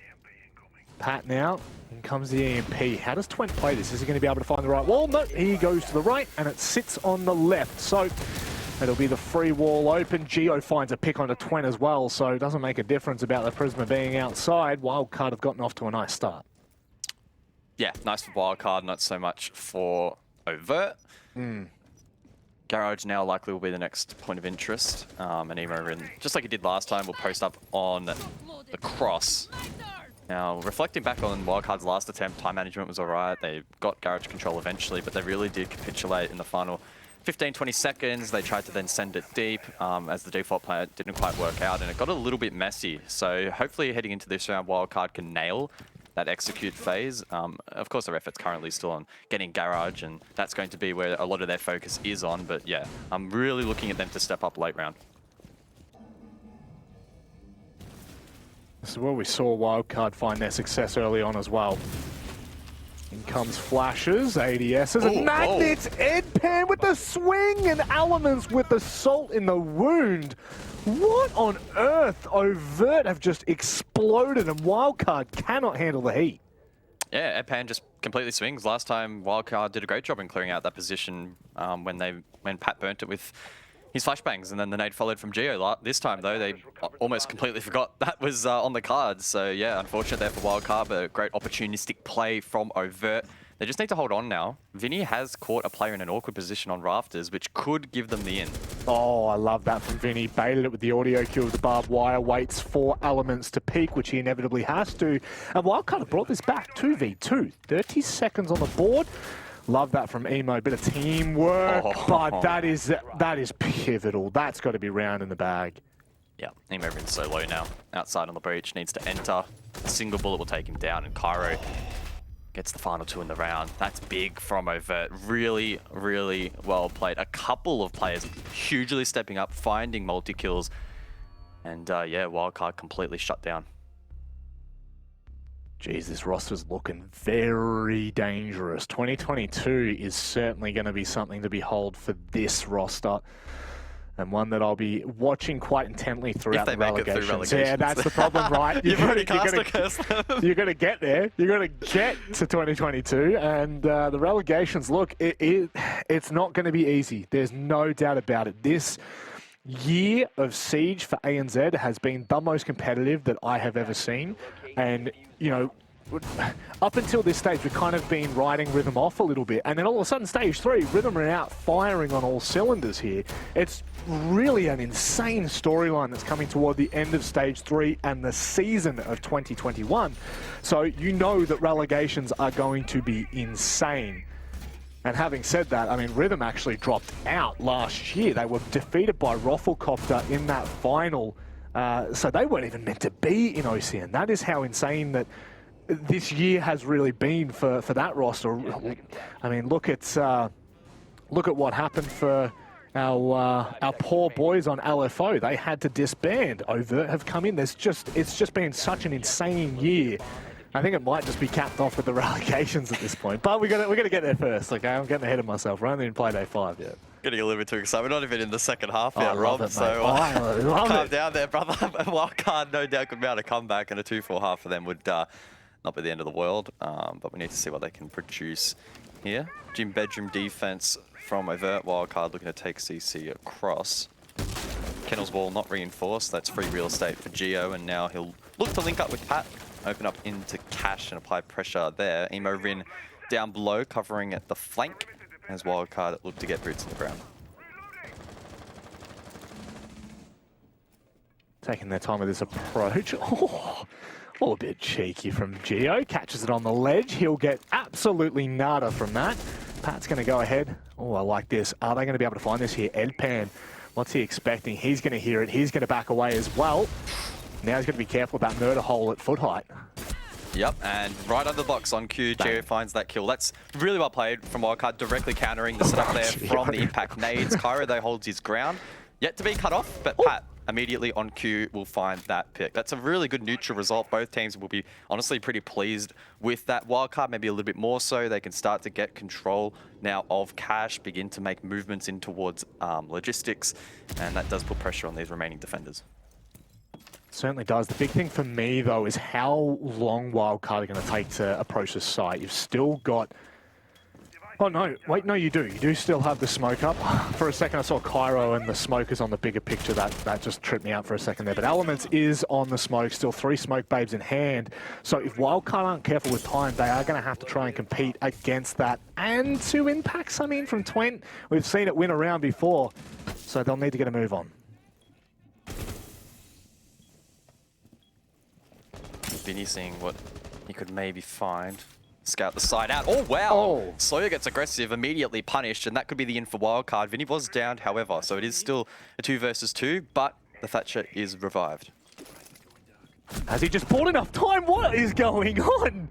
Pat now, in comes the EMP. How does Twent play this? Is he going to be able to find the right wall? No, he goes to the right and it sits on the left. So it'll be the free wall open. Geo finds a pick onto Twent as well, so it doesn't make a difference about the Prisma being outside. Wildcard have gotten off to a nice start. Yeah, nice for Wildcard, not so much for Overt. Garage now likely will be the next point of interest. And Emo, just like he did last time, will post up on the cross. Now, reflecting back on Wildcard's last attempt, time management was alright. They got Garage control eventually, but they really did capitulate in the final 15-20 seconds. They tried to then send it deep as the default plan didn't quite work out, and it got a little bit messy. So hopefully heading into this round, Wildcard can nail that execute phase. Of course, their effort's currently still on getting Garage, and that's going to be where a lot of their focus is on. But yeah, I'm really looking at them to step up late round. This is where we saw Wildcard find their success early on as well. In comes flashes, ADSs, and Magnets, Edpan with the swing, and Elements with the salt in the wound. What on earth? Overt have just exploded, and Wildcard cannot handle the heat. Yeah, Edpan just completely swings. Last time, Wildcard did a great job in clearing out that position when Pat burnt it with his flashbangs, and then the nade followed from Geo. This time, though, they almost completely forgot that was on the cards. So yeah, unfortunate there for Wildcard, but a great opportunistic play from Overt. They just need to hold on now. Vinny has caught a player in an awkward position on rafters, which could give them the in. Oh, I love that from Vinny. Baited it with the audio cue of the barbed wire, waits for Elements to peak, which he inevitably has to. And Wildcard have brought this back, 2v2, 30 seconds on the board. Love that from Emo, bit of teamwork, but that is pivotal. That's got to be round in the bag. Yeah, Emo in so low now. Outside on the breach, needs to enter. A single bullet will take him down, and Cairo gets the final 2 in the round. That's big from Overt. Really, really well played. A couple of players hugely stepping up, finding multi-kills. And yeah, Wildcard completely shut down. Geez, this roster's looking very dangerous. 2022 is certainly going to be something to behold for this roster, and one that I'll be watching quite intently throughout the relegations. Yeah, that's the problem, right? You've already cast a curse. You're going to get there. You're going to get to 2022, and the relegations, look, it's not going to be easy. There's no doubt about it. This year of Siege for ANZ has been the most competitive that I have ever seen. And, you know, up until this stage, we've kind of been riding Rhythm off a little bit. And then all of a sudden, stage 3, Rhythm are out firing on all cylinders here. It's really an insane storyline that's coming toward the end of stage 3 and the season of 2021. So you know that relegations are going to be insane. And having said that, I mean, Rhythm actually dropped out last year. They were defeated by Rafflecopter in that final. So they weren't even meant to be in OCN. That is how insane that this year has really been for that roster. I mean, look at what happened for our poor boys on LFO. They had to disband. Overt have come in. It's just been such an insane year. I think it might just be capped off with the relegations at this point. But we're gonna get there first. Okay, I'm getting ahead of myself. We're only in Playday 5 yet. Getting a little bit too excited. We're not even in the second half yet, Rob. It, so calm down there, brother. Wildcard, no doubt, could be able to come back, and a 2-4 half for them would not be the end of the world. But we need to see what they can produce here. Gym bedroom defense from Overt. Wildcard looking to take CC across. Kennel's wall not reinforced. That's free real estate for Geo, and now he'll look to link up with Pat. Open up into Cash and apply pressure there. Emo Rin down below, covering at the flank. As Wildcard look to get boots on the ground. Taking their time with this approach. Oh, a bit cheeky from Geo. Catches it on the ledge. He'll get absolutely nada from that. Pat's going to go ahead. Oh, I like this. Are they going to be able to find this here? Edpan, what's he expecting? He's going to hear it. He's going to back away as well. Now he's got to be careful about murder hole at foot height. Yep, and right under the box on cue, Geo finds that kill. That's really well played from Wildcard, directly countering the setup there from the impact nades. Cairo, though, holds his ground. Yet to be cut off, but Pat immediately on cue will find that pick. That's a really good neutral result. Both teams will be honestly pretty pleased with that. Wildcard, maybe a little bit more so. They can start to get control now of Cash, begin to make movements in towards logistics, and that does put pressure on these remaining defenders. Certainly does. The big thing for me, though, is how long Wildcard are going to take to approach this site. You've still got... Oh, no. Wait, no, you do. You do still have the smoke up. For a second, I saw Cairo and the smoke is on the bigger picture. That just tripped me out for a second there. But Elements is on the smoke. Still 3 smoke babes in hand. So if Wildcard aren't careful with time, they are going to have to try and compete against that. And 2 impacts, I mean, from Twent. We've seen it win a round before. So they'll need to get a move on. Vinny seeing what he could maybe find. Scout the side out. Oh, wow. Oh. Sawyer gets aggressive, immediately punished, and that could be the in for Wildcard. Vinny was downed, however, so it is still a 2 versus 2, but the Thatcher is revived. Has he just bought enough time? What is going on?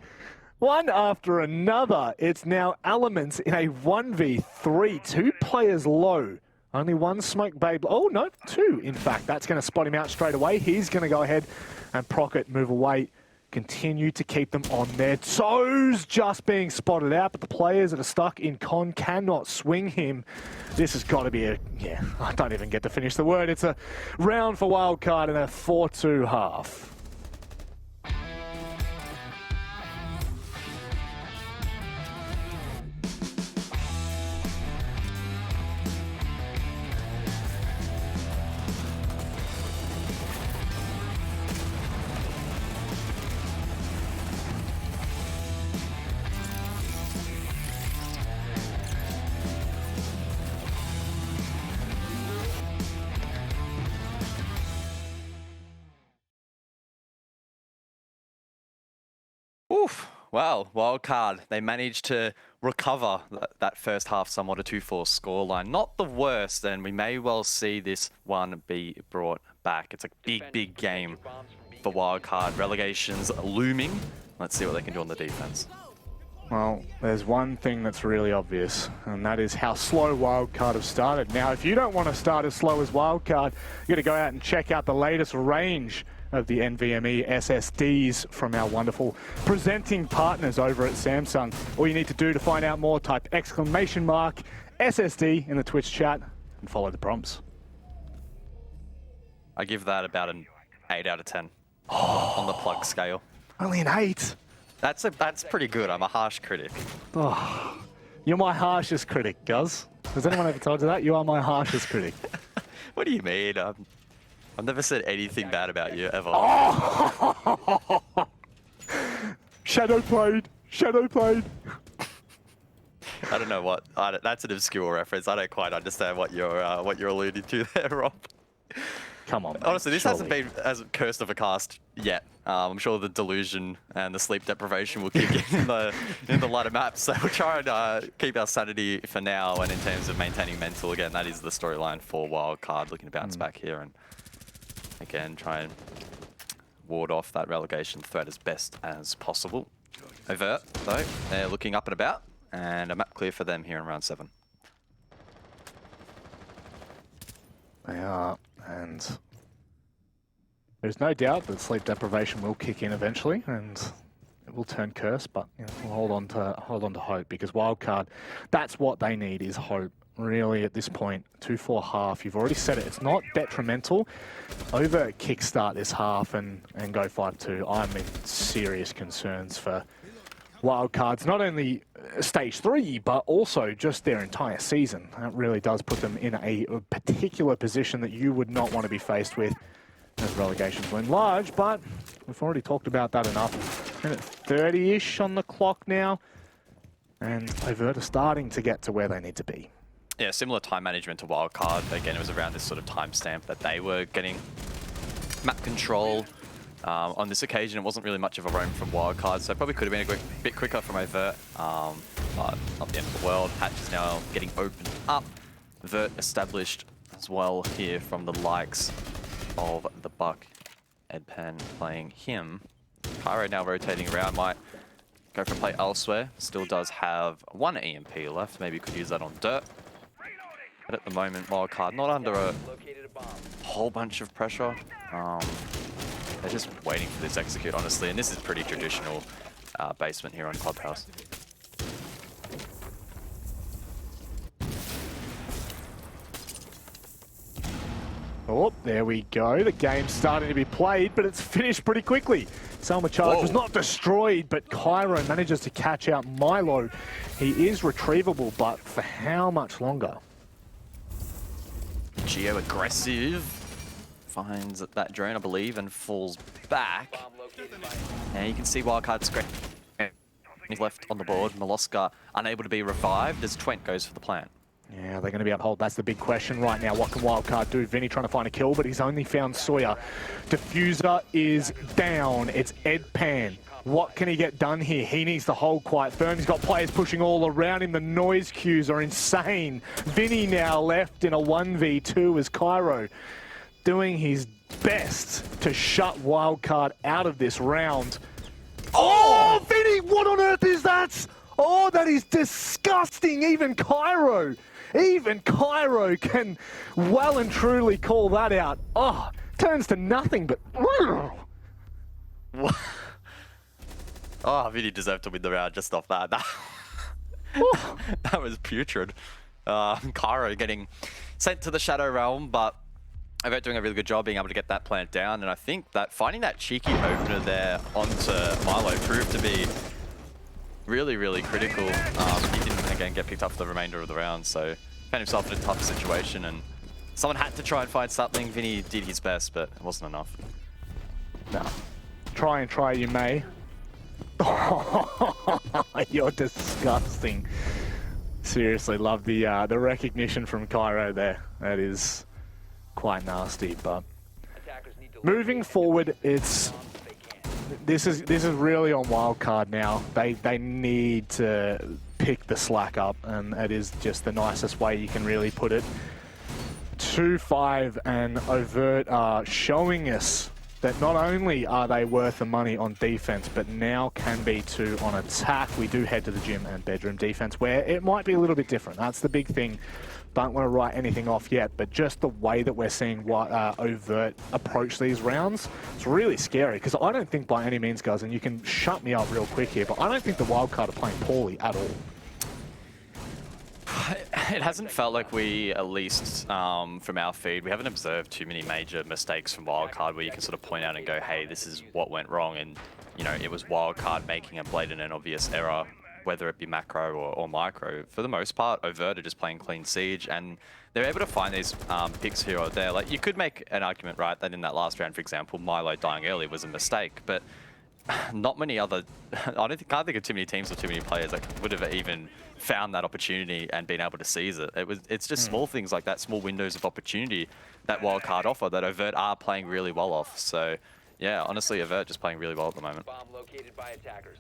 One after another. It's now Elements in a 1v3. 2 players low. Only 1 smoke babe. Oh, no, 2, in fact. That's going to spot him out straight away. He's going to go ahead and proc it, move away, continue to keep them on their toes. Just being spotted out, but the players that are stuck in con cannot swing him. This has got to be a... Yeah, I don't even get to finish the word. It's a round for Wildcard in a 4-2 half. Oof. Well, Wildcard, they managed to recover that first half somewhat, a 2-4 scoreline. Not the worst, and we may well see this one be brought back. It's a big, big game for Wildcard. Relegation's looming. Let's see what they can do on the defense. Well, there's one thing that's really obvious, and that is how slow Wildcard have started. Now, if you don't want to start as slow as Wildcard, you got to go out and check out the latest range of the NVMe SSDs from our wonderful presenting partners over at Samsung. All you need to do to find out more, type !SSD in the Twitch chat and follow the prompts. I give that about an 8 out of 10 on the plug scale. Only an 8? That's pretty good. I'm a harsh critic. Oh, you're my harshest critic, Guz. Has anyone ever told you that? You are my harshest critic. What do you mean? I've never said anything bad about you, ever. Oh! Shadow played. Shadow played. I don't know what. That's an obscure reference. I don't quite understand what you're alluding to there, Rob. Come on, man. Honestly, this surely. hasn't been as cursed of a cast yet. I'm sure the delusion and the sleep deprivation will kick in the latter maps. So we'll try and keep our sanity for now. And in terms of maintaining mental, again, that is the storyline for Wildcard. Looking to bounce back here and again try and ward off that relegation threat as best as possible. Overt, though, they're looking up and about, and a map clear for them here in round 7. They are, and there's no doubt that sleep deprivation will kick in eventually, and it will turn curse. But you know, we'll hold on to hope, because Wildcard, that's what they need, is hope. Really, at this point, 2-4 half. You've already said it. It's not detrimental. Over kickstart this half and go 5-2. I'm in serious concerns for Wildcards, not only stage 3, but also just their entire season. That really does put them in a particular position that you would not want to be faced with as relegations loom large, but we've already talked about that enough. Minute 30-ish on the clock now, and Overt are starting to get to where they need to be. Yeah, similar time management to Wildcard. Again, it was around this sort of timestamp that they were getting map control. On this occasion, it wasn't really much of a roam from Wildcard, so it probably could have been a bit quicker from Overt. But not the end of the world. Hatch is now getting opened up. Overt established as well here from the likes of the Buck. Edpan playing him. Pyro now rotating around, might go for play elsewhere. Still does have one EMP left. Maybe could use that on Dirt. But at the moment, Wildcard not under a whole bunch of pressure. They're just waiting for this execute, honestly, and this is pretty traditional basement here on Clubhouse. Oh, there we go. The game's starting to be played, but it's finished pretty quickly. Selma Charge was not destroyed, but Cairo manages to catch out Milo. He is retrievable, but for how much longer? Geo aggressive. Finds that drone, I believe, and falls back. And you can see Wildcard scrape. He's left on the board. Moloska unable to be revived as Twent goes for the plant. Yeah, they're going to be uphold. That's the big question right now. What can Wildcard do? Vinny trying to find a kill, but he's only found Sawyer. Diffuser is down. It's Edpan. What can he get done here? He needs to hold quite firm. He's got players pushing all around him. The noise cues are insane. Vinny now left in a 1v2 as Cairo doing his best to shut Wildcard out of this round. Oh, Vinny, what on earth is that? Oh, that is disgusting. Even Cairo can well and truly call that out. Oh, turns to nothing but... Oh, Vinny deserved to win the round just off that. That was putrid. Cairo getting sent to the Shadow Realm, but Overt doing a really good job being able to get that plant down, and I think that finding that cheeky opener there onto Milo proved to be really, really critical. He didn't, again, get picked up for the remainder of the round, so found himself in a tough situation, and someone had to try and find something. Vinny did his best, but it wasn't enough. No. Try you may. You're disgusting. Seriously, love the recognition from Cairo there. That is quite nasty, but moving forward, this is really on Wildcard now. They need to pick the slack up, and it is just the nicest way you can really put it. 2-5, and Overt are showing us that not only are they worth the money on defense, but now can be too on attack. We do head to the gym and bedroom defense, where it might be a little bit different. That's the big thing. Don't want to write anything off yet, but just the way that we're seeing Overt approach these rounds, it's really scary, because I don't think by any means, guys, and you can shut me up real quick here, but I don't think the Wildcard are playing poorly at all. It hasn't felt like we, at least from our feed, we haven't observed too many major mistakes from Wildcard where you can sort of point out and go, hey, this is what went wrong, and you know, it was Wildcard making a blatant and obvious error, whether it be macro or micro. For the most part, Overt are just playing clean siege, and they're able to find these picks here or there. Like, you could make an argument, right, that in that last round, for example, Milo dying early was a mistake, but not many other. Can't think of too many teams or too many players that would have even found that opportunity and been able to seize it. It's just small things like that, small windows of opportunity that Wildcard offer that Overt are playing really well off. So yeah, honestly, Overt just playing really well at the moment. Bomb located by attackers.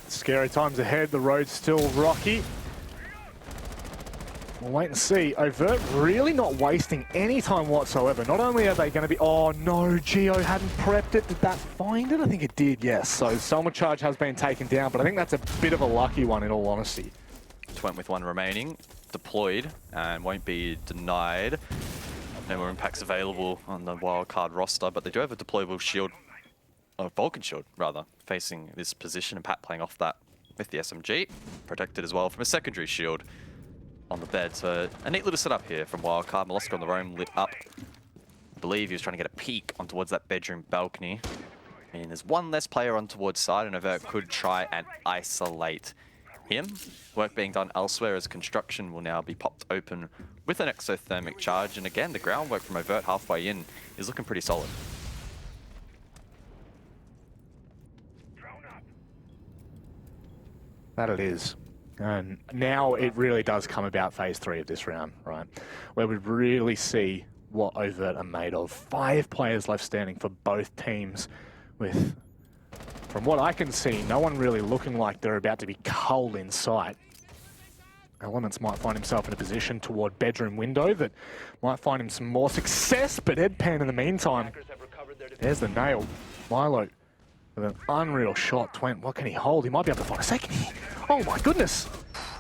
Scary times ahead. The road's still rocky. We'll wait and see. Overt really not wasting any time whatsoever. Not only are they going to be... Oh, no, Geo hadn't prepped it. Did that find it? I think it did, yes. So Selma Charge has been taken down, but I think that's a bit of a lucky one, in all honesty. Twent with one remaining, deployed, and won't be denied. No more impacts available on the Wildcard roster, but they do have a deployable shield, or Vulcan shield, rather, facing this position, and Pat playing off that with the SMG. Protected as well from a secondary shield on the bed. So a neat little setup here from Wildcard. Molosca on the roam lit up. I believe he was trying to get a peek on towards that bedroom balcony. And there's one less player on towards side, and Overt could try and isolate him. Work being done elsewhere as construction will now be popped open with an exothermic charge. And again, the groundwork from Overt halfway in is looking pretty solid. That it is. And now it really does come about phase 3 of this round, right? Where we really see what Overt are made of. 5 players left standing for both teams with, from what I can see, no one really looking like they're about to be culled in sight. Elements might find himself in a position toward bedroom window that might find him some more success, but Edpan in the meantime, there's the nail. Milo with an unreal shot. Twent, what can he hold? He might be able to find a second. Oh my goodness.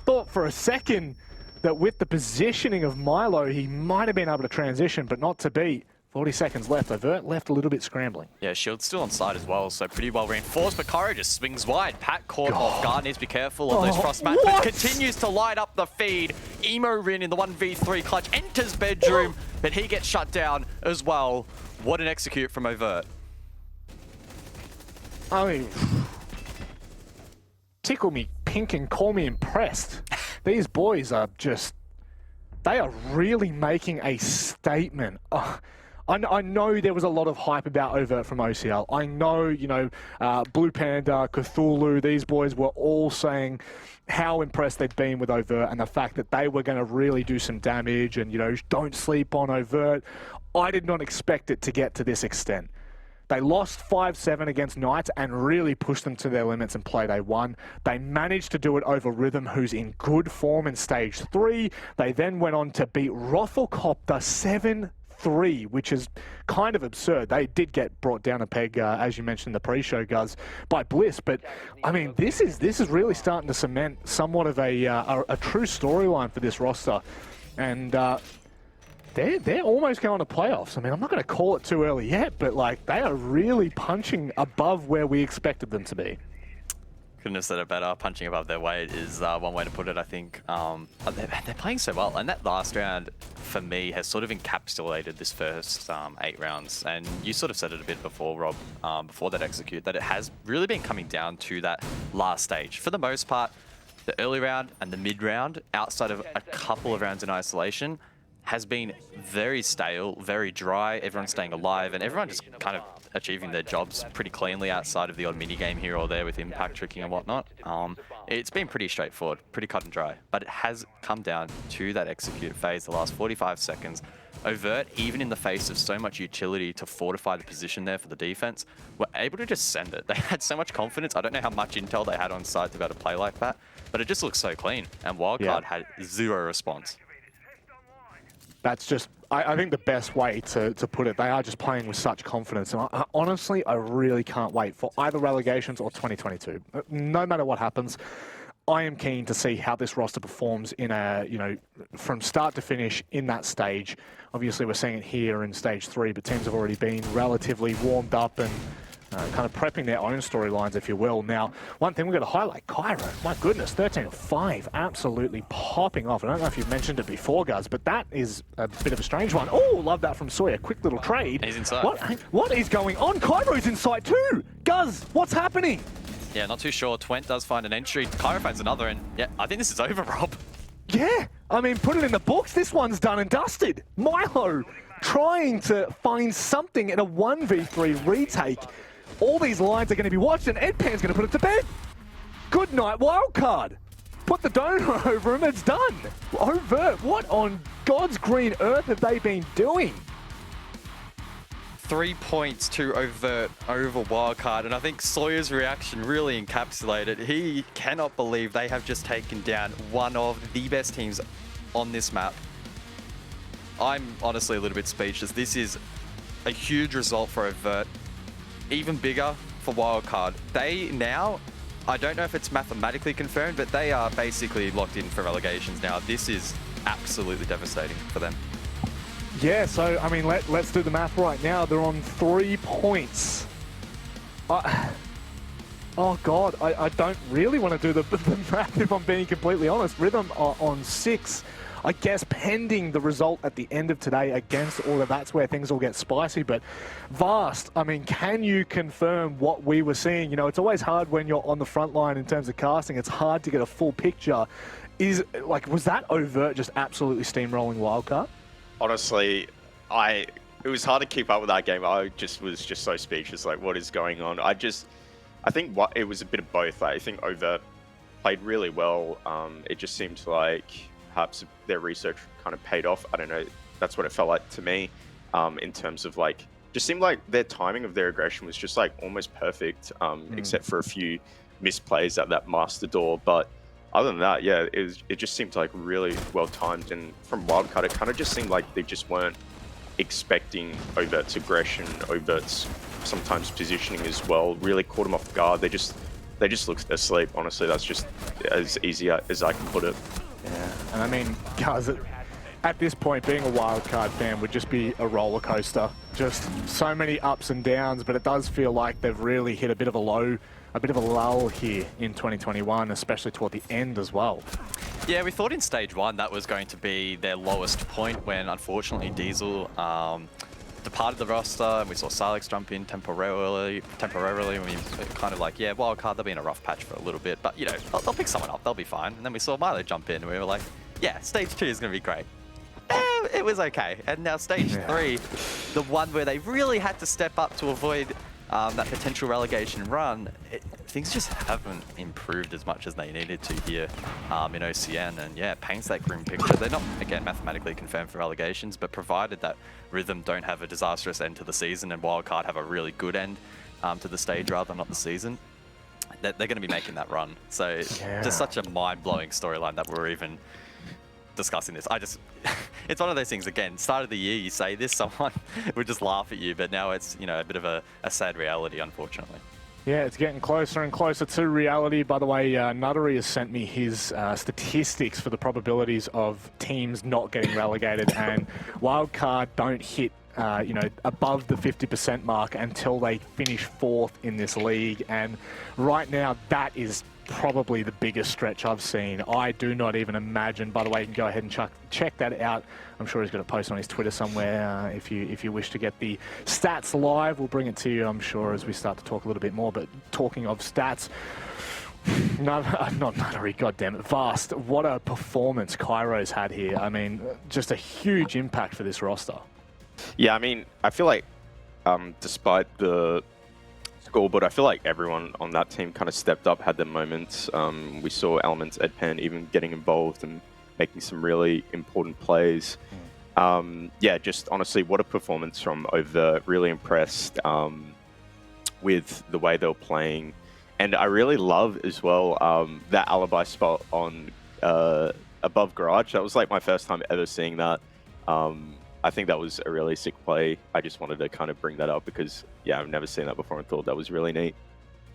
Thought for a second that with the positioning of Milo, he might have been able to transition, but not to be. 40 seconds left. Overt left a little bit scrambling. Yeah, shield's still on side as well, so pretty well reinforced, but Cairo just swings wide. Pat caught off guard, needs to be careful on those frost mats, but continues to light up the feed. Emo Rin in the 1v3 clutch enters bedroom, but he gets shut down as well. What an execute from Overt. I mean, tickle me pink and call me impressed. These boys are just, they are really making a statement. I know there was a lot of hype about Overt from OCL. I know, you know, Blue Panda, Cthulhu, these boys were all saying how impressed they'd been with Overt and the fact that they were going to really do some damage and, you know, don't sleep on Overt. I did not expect it to get to this extent. They lost 5-7 against Knights and really pushed them to their limits in Playday 1. They managed to do it over Rhythm, who's in good form in Stage 3. They then went on to beat Rothelcopter 7-3, which is kind of absurd. They did get brought down a peg, as you mentioned in the pre-show, Guz, by Bliss. But, I mean, this is really starting to cement somewhat of a true storyline for this roster. And they're almost going to playoffs. I mean, I'm not going to call it too early yet, but like they are really punching above where we expected them to be. Couldn't have said it better. Punching above their weight is one way to put it, I think. They're playing so well, and that last round, for me, has sort of encapsulated this first 8 rounds. And you sort of said it a bit before, Rob, before that execute, that it has really been coming down to that last stage. For the most part, the early round and the mid round, outside of a couple of rounds in isolation, has been very stale, very dry, everyone staying alive, and everyone just kind of achieving their jobs pretty cleanly outside of the odd mini-game here or there with impact tricking and whatnot. It's been pretty straightforward, pretty cut and dry, but it has come down to that execute phase the last 45 seconds. Overt, even in the face of so much utility to fortify the position there for the defense, were able to just send it. They had so much confidence. I don't know how much intel they had on side to be able to play like that, but it just looks so clean, and Wildcard had zero response. That's just, I think the best way to put it. They are just playing with such confidence. And honestly, I really can't wait for either relegations or 2022. No matter what happens, I am keen to see how this roster performs in a, you know, from start to finish in that stage. Obviously, we're seeing it here in Stage 3, but teams have already been relatively warmed up and kind of prepping their own storylines, if you will. Now, one thing we've got to highlight, Cairo, my goodness, 13-5, absolutely popping off. I don't know if you've mentioned it before, Guz, but that is a bit of a strange one. Oh, love that from Sawyer. Quick little trade. He's inside. What is going on? Cairo's inside too. Guz, what's happening? Yeah, not too sure. Twent does find an entry. Cairo finds another, and yeah, I think this is over, Rob. Yeah, I mean, put it in the books. This one's done and dusted. Milo trying to find something in a 1v3 retake All these lines are going to be watched, and Edpan's going to put it to bed. Good night, Wildcard. Put the donut over him, it's done. Overt, what on God's green earth have they been doing? 3 points to Overt over Wildcard, and I think Sawyer's reaction really encapsulated. He cannot believe they have just taken down one of the best teams on this map. I'm honestly a little bit speechless. This is a huge result for Overt, even bigger for Wildcard. They now, I don't know if it's mathematically confirmed, but they are basically locked in for relegations now. This is absolutely devastating for them. Yeah, so, I mean, let's do the math right now. They're on 3 points. Oh, God, I don't really want to do the math if I'm being completely honest. Rhythm are on 6. I guess pending the result at the end of today against all of that's where things will get spicy. But Vast, I mean, can you confirm what we were seeing? You know, it's always hard when you're on the front line in terms of casting. It's hard to get a full picture. Was that Overt just absolutely steamrolling Wildcard? Honestly, it was hard to keep up with that game. I was just so speechless. Like, what is going on? I think it was a bit of both. Like, I think Overt played really well. It just seemed like perhaps their research kind of paid off. I don't know. That's what it felt like to me. In terms of like, just seemed like their timing of their aggression was just like almost perfect, except for a few misplays at that master door. But other than that, yeah, it just seemed like really well timed. And from Wildcard, it kind of just seemed like they just weren't expecting Overt's aggression, Overt's sometimes positioning as well. Really caught them off guard. They just looked asleep. Honestly, that's just as easy as I can put it. Yeah, and I mean, guys, at this point, being a Wildcard fan would just be a roller coaster. Just so many ups and downs, but it does feel like they've really hit a bit of a lull here in 2021, especially toward the end as well. Yeah, we thought in stage 1 that was going to be their lowest point when, unfortunately, Diesel departed the roster, and we saw Silex jump in temporarily. And we were kind of like, yeah, Wildcard, they'll be in a rough patch for a little bit, but, you know, they'll pick someone up, they'll be fine. And then we saw Milo jump in, and we were like, yeah, stage 2 is going to be great. It was okay. And now stage 3, the one where they really had to step up to avoid that potential relegation run, things just haven't improved as much as they needed to here in OCN, and yeah, it paints that grim picture. They're not, again, mathematically confirmed for relegations, but provided that Rhythm don't have a disastrous end to the season and Wildcard have a really good end to the stage rather than not the season, they're going to be making that run. So it's just such a mind-blowing storyline that we're even discussing this. It's one of those things, again, start of the year you say this, someone would just laugh at you, but now it's, you know, a bit of a sad reality, unfortunately. Yeah, it's getting closer and closer to reality. By the way, Nuttery has sent me his statistics for the probabilities of teams not getting relegated, and Wildcard don't hit above the 50% mark until they finish 4th in this league. And right now, that is probably the biggest stretch I've seen. I do not even imagine. By the way, you can go ahead and check that out. I'm sure he's got a post on his Twitter somewhere. If you wish to get the stats live, we'll bring it to you, I'm sure, as we start to talk a little bit more. But talking of stats, not Nuttery, goddammit, Vast, what a performance Cairo's had here. I mean, just a huge impact for this roster. Yeah, I mean, I feel like despite the scoreboard, I feel like everyone on that team kind of stepped up, had their moments. We saw Elements, Edpan even getting involved and making some really important plays. Yeah, just honestly, what a performance from Overt. Really impressed with the way they were playing. And I really love as well that alibi spot on above Garage. That was like my first time ever seeing that. I think that was a really sick play. I just wanted to kind of bring that up because, yeah, I've never seen that before and thought that was really neat.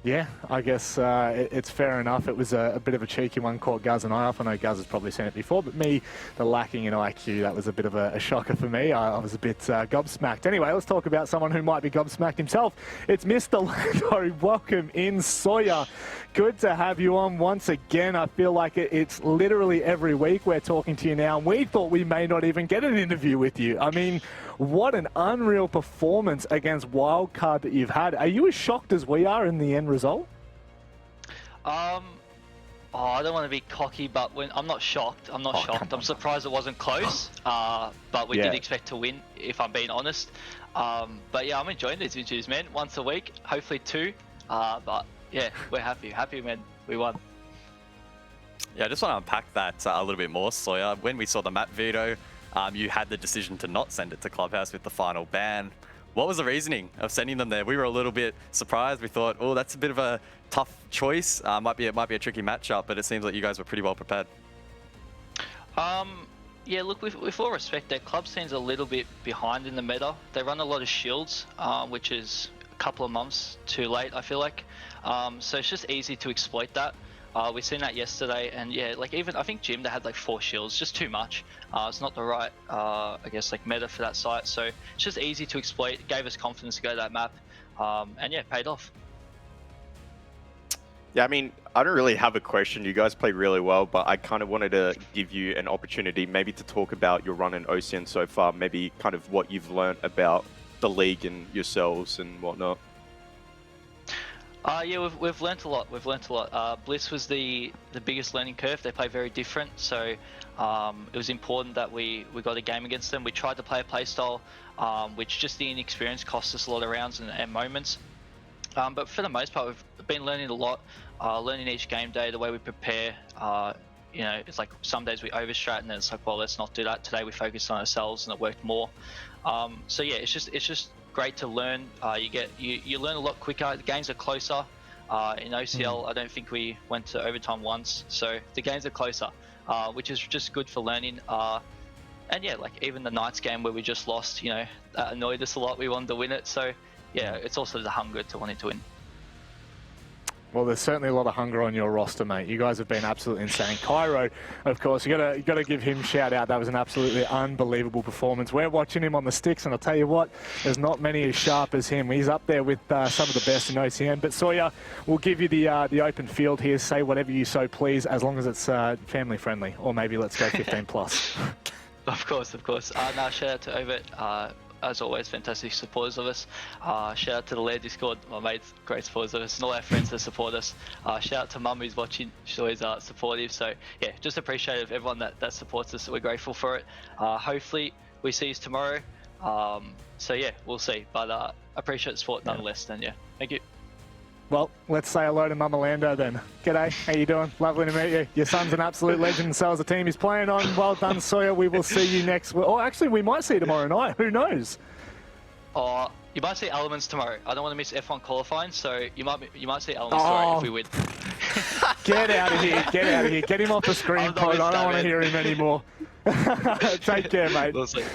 Yeah, I guess it's fair enough. It was a bit of a cheeky one, caught Guz and I off. I know Guz has probably seen it before, but me, the lacking in IQ, that was a bit of a shocker for me. I was a bit gobsmacked. Anyway, let's talk about someone who might be gobsmacked himself. It's Mr. Lando. Welcome in, Sawyer. Good to have you on once again. I feel like it's literally every week we're talking to you now, and we thought we may not even get an interview with you. I mean, what an unreal performance against Wildcard that you've had. Are you as shocked as we are in the end result? I don't want to be cocky, but I'm not shocked. I'm not shocked. I'm surprised it wasn't close, but we did expect to win, if I'm being honest. But yeah, I'm enjoying these interviews, man. Once a week, hopefully 2. But yeah, we're happy, man. We won. Yeah, I just want to unpack that a little bit more, Sawyer. When we saw the map video, you had the decision to not send it to Clubhouse with the final ban. What was the reasoning of sending them there? We were a little bit surprised. We thought, oh, that's a bit of a tough choice. Might be a tricky matchup, but it seems like you guys were pretty well prepared. Yeah, look, with all respect, their club scene's a little bit behind in the meta. They run a lot of shields, which is a couple of months too late, I feel like. So it's just easy to exploit that. We've seen that yesterday, and yeah, like even I think Gym, they had like 4 shields, just too much. It's not the right, I guess, like meta for that site. So it's just easy to exploit. It gave us confidence to go to that map, and yeah, paid off. Yeah, I mean, I don't really have a question. You guys played really well, but I kind of wanted to give you an opportunity maybe to talk about your run in OCN so far, maybe kind of what you've learned about the league and yourselves and whatnot. Yeah, we've learnt a lot. Bliss was the biggest learning curve. They play very different, so it was important that we got a game against them. We tried to play a playstyle, which just the inexperience cost us a lot of rounds and moments. But for the most part, we've been learning a lot, learning each game day, the way we prepare. You know, it's like some days we overstrat, and then it's like, well, let's not do that. Today we focused on ourselves, and it worked more. So yeah, it's just great to learn. You learn a lot quicker. The games are closer. In OCL, I don't think we went to overtime once, so the games are closer, which is just good for learning. And yeah, like even the Knights game where we just lost, you know, that annoyed us a lot. We wanted to win it, so yeah, it's also the hunger to wanting to win. Well, there's certainly a lot of hunger on your roster, mate. You guys have been absolutely insane. Cairo, of course, you gotta give him a shout out. That was an absolutely unbelievable performance. We're watching him on the sticks, and I'll tell you what, there's not many as sharp as him. He's up there with some of the best in OCN. But Sawyer, we'll give you the open field here. Say whatever you so please, as long as it's family friendly, or maybe let's go 15 plus. Of course. Now shout out to Overt. As always, fantastic supporters of us. Shout out to the Lair Discord, my mates, great supporters of us, and all our friends that support us. Shout out to Mum who's watching, she's always supportive. So yeah, just appreciative of everyone that supports us. We're grateful for it. Hopefully we see you tomorrow. So yeah, we'll see. But appreciate the support nonetheless. Then yeah, thank you. Well, let's say hello to Mama Lando then. G'day, how you doing? Lovely to meet you. Your son's an absolute legend, and so is the team he's playing on. Well done, Sawyer. We will see you next week. Or actually, we might see you tomorrow night. Who knows? You might see Elements tomorrow. I don't want to miss F1 qualifying, so you might see Elements tomorrow if we win. Get out of here. Get him off the screen, Pod. I don't want to hear him anymore. Take care, mate. We'll see.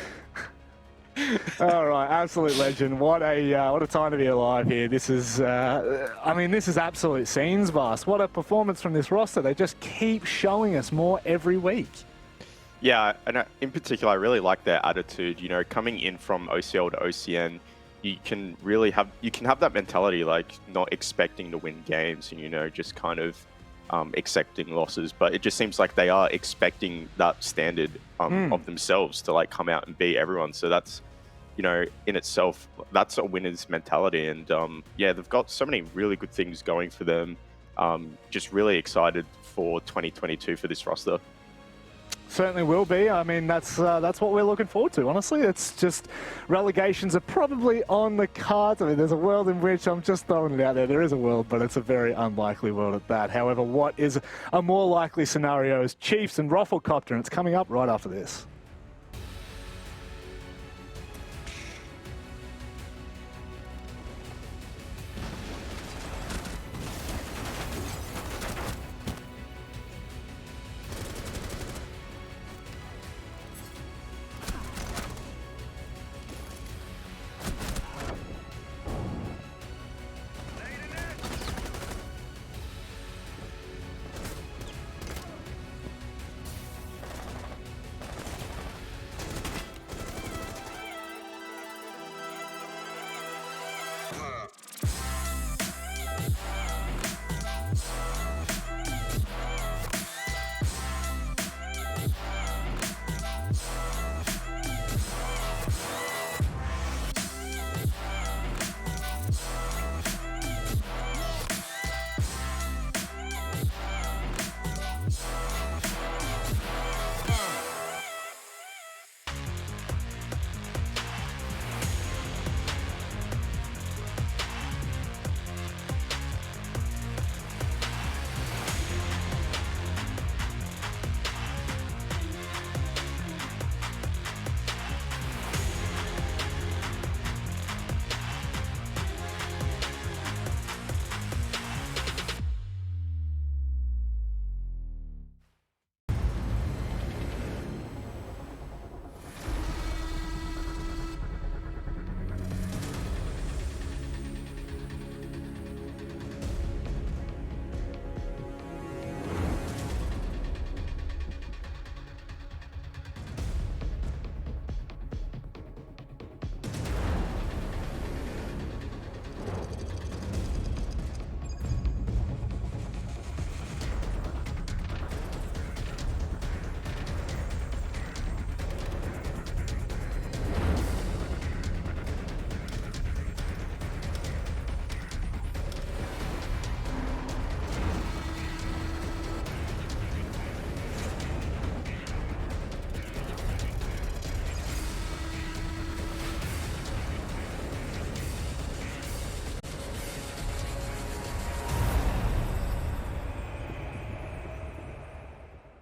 All right, absolute legend. What a time to be alive here. This is, I mean, this is absolute scenes, Vast. What a performance from this roster. They just keep showing us more every week. Yeah, and in particular, I really like their attitude. You know, coming in from OCL to OCN, you can have that mentality, like not expecting to win games, and you know, just kind of accepting losses. But it just seems like they are expecting that standard of themselves to like come out and beat everyone. So that's, you know, in itself, that's a winner's mentality. And yeah, they've got so many really good things going for them. Just really excited for 2022 for this roster. Certainly will be. I mean, that's what we're looking forward to. Honestly, it's just relegations are probably on the cards. I mean, there's a world in which I'm just throwing it out there. There is a world, but it's a very unlikely world at that. However, what is a more likely scenario is Chiefs and Rafflecopter, and it's coming up right after this.